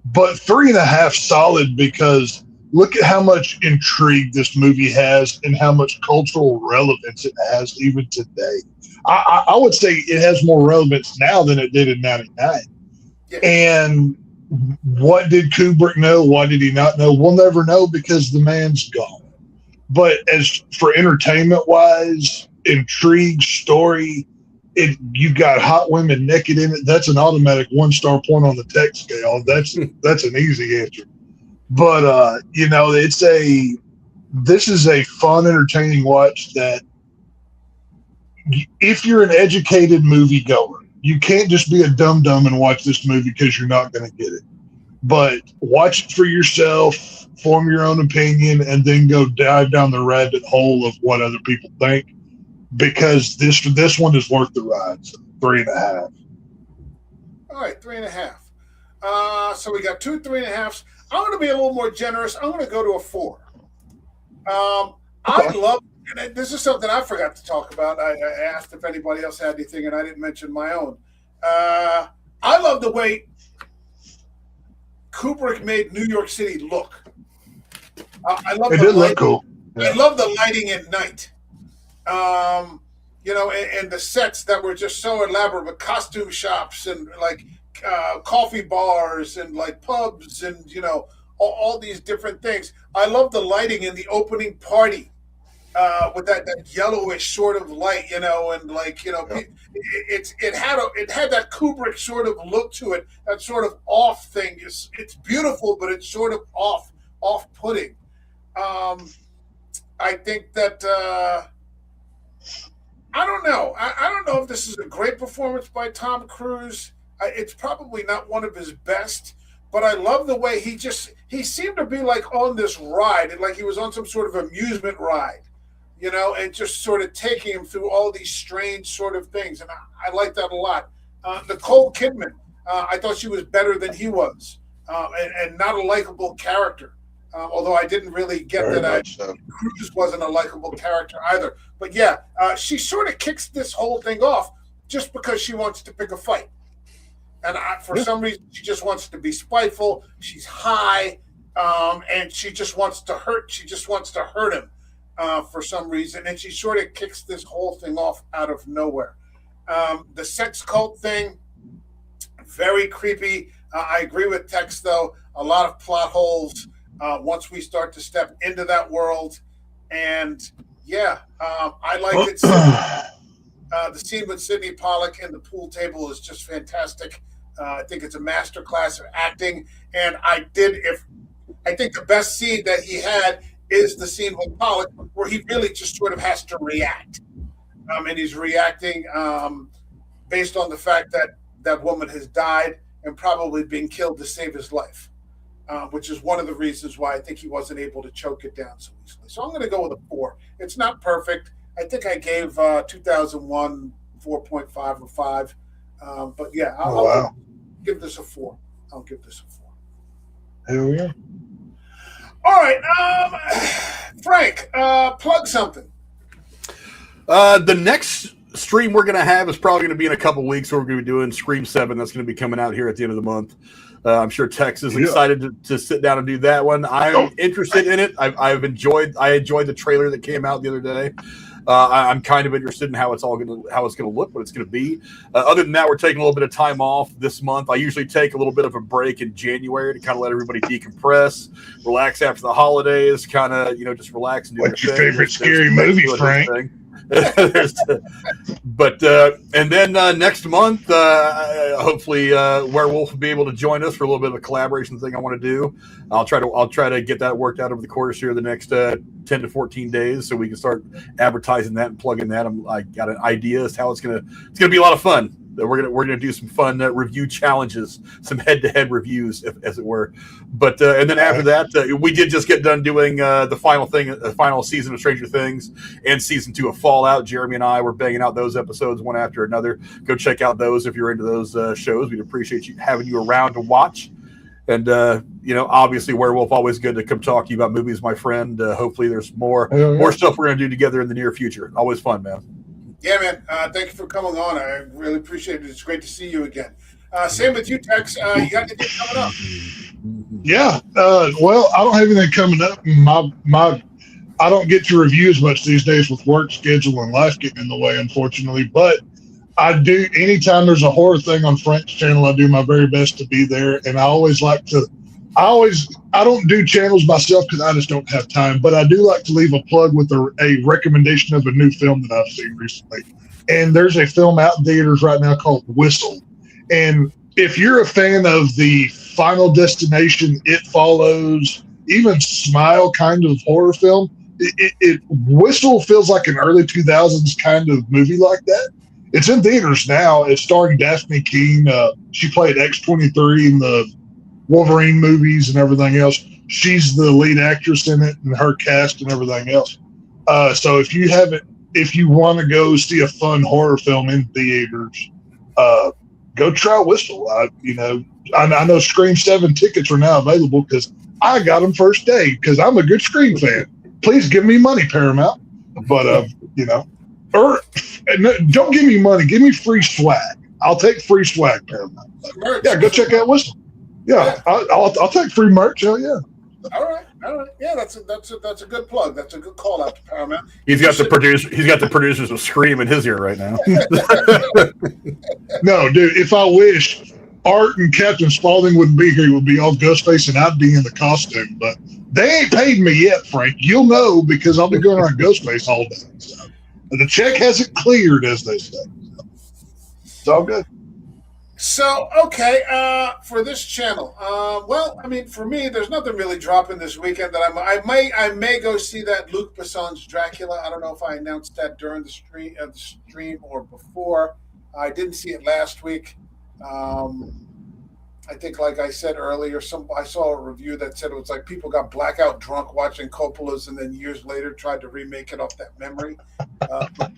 But 3.5 solid because look at how much intrigue this movie has and how much cultural relevance it has even today. I would say it has more relevance now than it did in 99. Yeah. And what did Kubrick know? What did he not know? We'll never know because the man's gone. But as for entertainment-wise, intrigue, story, you got hot women naked in it. That's an automatic 1-star point on the tech scale. That's an easy answer. But this is a fun, entertaining watch that if you're an educated moviegoer, you can't just be a dum-dum and watch this movie because you're not going to get it. But watch it for yourself, form your own opinion, and then go dive down the rabbit hole of what other people think, because this one is worth the ride. So 3.5. All right, 3.5. So we got 2 3.5s. I'm going to be a little more generous. I'm going to go to a 4. I love, and this is something I forgot to talk about. I asked if anybody else had anything, and I didn't mention my own. I love the way Kubrick made New York City look. I love it did look cool. Yeah. I love the lighting at night. And the sets that were just so elaborate with costume shops and coffee bars and pubs and all these different things. I love the lighting in the opening party with that yellowish sort of light, it had that Kubrick sort of look to it, that sort of off thing. It's beautiful, but it's sort of off-putting. I think that I don't know. I don't know if this is a great performance by Tom Cruise. It's probably not one of his best, but I love the way he seemed to be like on this ride, like he was on some sort of amusement ride, and just sort of taking him through all these strange sort of things. And I like that a lot. Nicole Kidman, I thought she was better than he was, and not a likable character. Although I didn't really get Very that much so. Cruz wasn't a likable character either. But yeah, she sort of kicks this whole thing off just because she wants to pick a fight. And for some reason, she just wants to be spiteful. She's high, and she just wants to hurt. She just wants to hurt him for some reason. And she sort of kicks this whole thing off out of nowhere. The sex cult thing, very creepy. I agree with Tex, though. A lot of plot holes. Once we start to step into that world. And yeah, I like it. The scene with Sidney Pollack and the pool table is just fantastic. I think it's a masterclass of acting. And I think the best scene that he had is the scene with Pollack where he really just sort of has to react. And he's reacting based on the fact that that woman has died and probably been killed to save his life. Which is one of the reasons why I think he wasn't able to choke it down so easily. So I'm going to go with a 4. It's not perfect. I think I gave 2001 4.5 or 5. But yeah, I'll give this a 4. I'll give this a 4. Hell yeah. All right, Frank, plug something. The next stream we're going to have is probably going to be in a couple weeks. We're going to be doing Scream 7. That's going to be coming out here at the end of the month. I'm sure Tex is excited to sit down and do that one. I'm interested in it. I enjoyed the trailer that came out the other day. I'm kind of interested in how it's going to look, what it's going to be. Other than that, we're taking a little bit of time off this month. I usually take a little bit of a break in January to kind of let everybody decompress, relax after the holidays, kind of just relax and do What's your favorite scary movie, Frank? But and then next month, hopefully, Werewolf will be able to join us for a little bit of a collaboration thing I want to do. I'll try to get that worked out over the course here the next 10 to 14 days, so we can start advertising that and plugging that. I got an idea as to how it's gonna be a lot of fun. We're gonna do some fun review challenges, some head-to-head reviews, as it were. But and then after that, we did just get done doing the final season of Stranger Things and season 2 of Fallout. Jeremy and I were banging out those episodes one after another. Go check out those if you're into those shows. We'd appreciate having you around to watch. And obviously, Werewolf, always good to come talk to you about movies, my friend. Hopefully, there's more stuff we're gonna do together in the near future. Always fun, man. Yeah, man. Thank you for coming on. I really appreciate it. It's great to see you again. Same with you, Tex. You got anything coming up? Yeah. Well, I don't have anything coming up. I don't get to review as much these days with work schedule and life getting in the way, unfortunately. But I do. Anytime there's a horror thing on Frank's channel, I do my very best to be there. And I always like to. I don't do channels myself because I just don't have time, but I do like to leave a plug with a recommendation of a new film that I've seen recently. And there's a film out in theaters right now called Whistle. And if you're a fan of the Final Destination, It Follows, even Smile kind of horror film, Whistle feels like an early 2000s kind of movie like that. It's in theaters now. It's starring Daphne Keane. She played X-23 in the Wolverine movies and everything else. She's the lead actress in it, and her cast and everything else. So if you want to go see a fun horror film in theaters, go try Whistle. I know Scream 7 tickets are now available because I got them first day because I'm a good Scream fan. Please give me money, Paramount. But don't give me money. Give me free swag. I'll take free swag, Paramount. Yeah, go check out Whistle. Yeah, I'll take free merch. Hell yeah. All right. Yeah, that's a good plug. That's a good call out to Paramount. He's got the producers of Scream in his ear right now. No, dude. If I wish Art and Captain Spaulding wouldn't be here, he would be all Ghostface, and I'd be in the costume. But they ain't paid me yet, Frank. You'll know because I'll be going around Ghostface all day. So the check hasn't cleared, as they say. So it's all good. So, okay, for this channel, well, I mean, for me, there's nothing really dropping this weekend that I may go see that Luc Besson's Dracula. I don't know if I announced that during the stream or before. I didn't see it last week. I think, like I said earlier, I saw a review that said it was like people got blackout drunk watching Coppola's, and then years later tried to remake it off that memory. But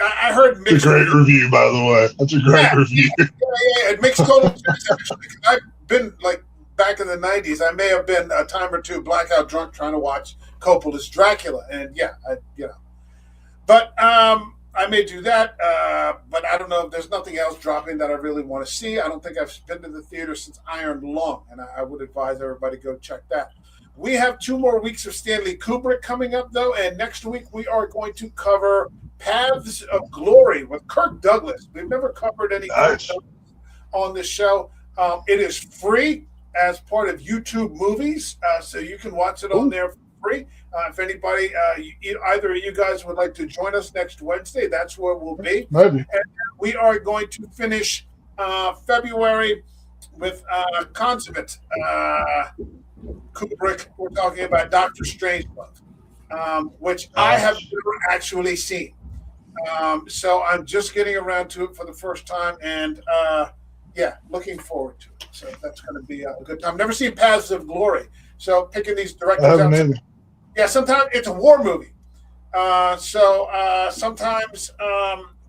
I heard mixed. It's a great review, by the way. That's a great review. Yeah, it makes total sense actually. Because I've been like back in the '90s. I may have been a time or two blackout drunk trying to watch Coppola's Dracula, and But I may do that, but I don't know if there's nothing else dropping that I really want to see. I don't think I've been to the theater since Iron Lung, and I would advise everybody go check that. We have 2 more weeks of Stanley Kubrick coming up, though, and next week we are going to cover Paths of Glory with Kirk Douglas. We've never covered any Kirk Douglas on this show. It is free as part of YouTube Movies, so you can watch it on there for free. If anybody, either of you guys would like to join us next Wednesday, that's where we'll be. Maybe. And we are going to finish February with Consummate Kubrick. We're talking about Dr. Strangelove, which I have never actually seen. So I'm just getting around to it for the first time, and looking forward to it. So that's going to be a good time. Never seen Paths of Glory, so picking these directors out. Yeah, sometimes it's a war movie. So sometimes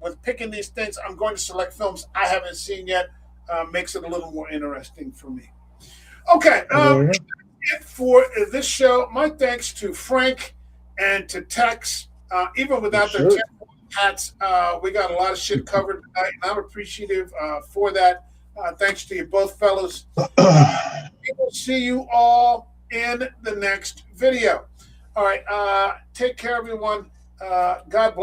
with picking these things, I'm going to select films I haven't seen yet. Makes it a little more interesting for me. Okay, that's it for this show. My thanks to Frank and to Tex. Even without their hats, we got a lot of shit covered tonight, and I'm appreciative for that. Thanks to you both fellows. We will see you all in the next video. All right. Take care, everyone. God bless.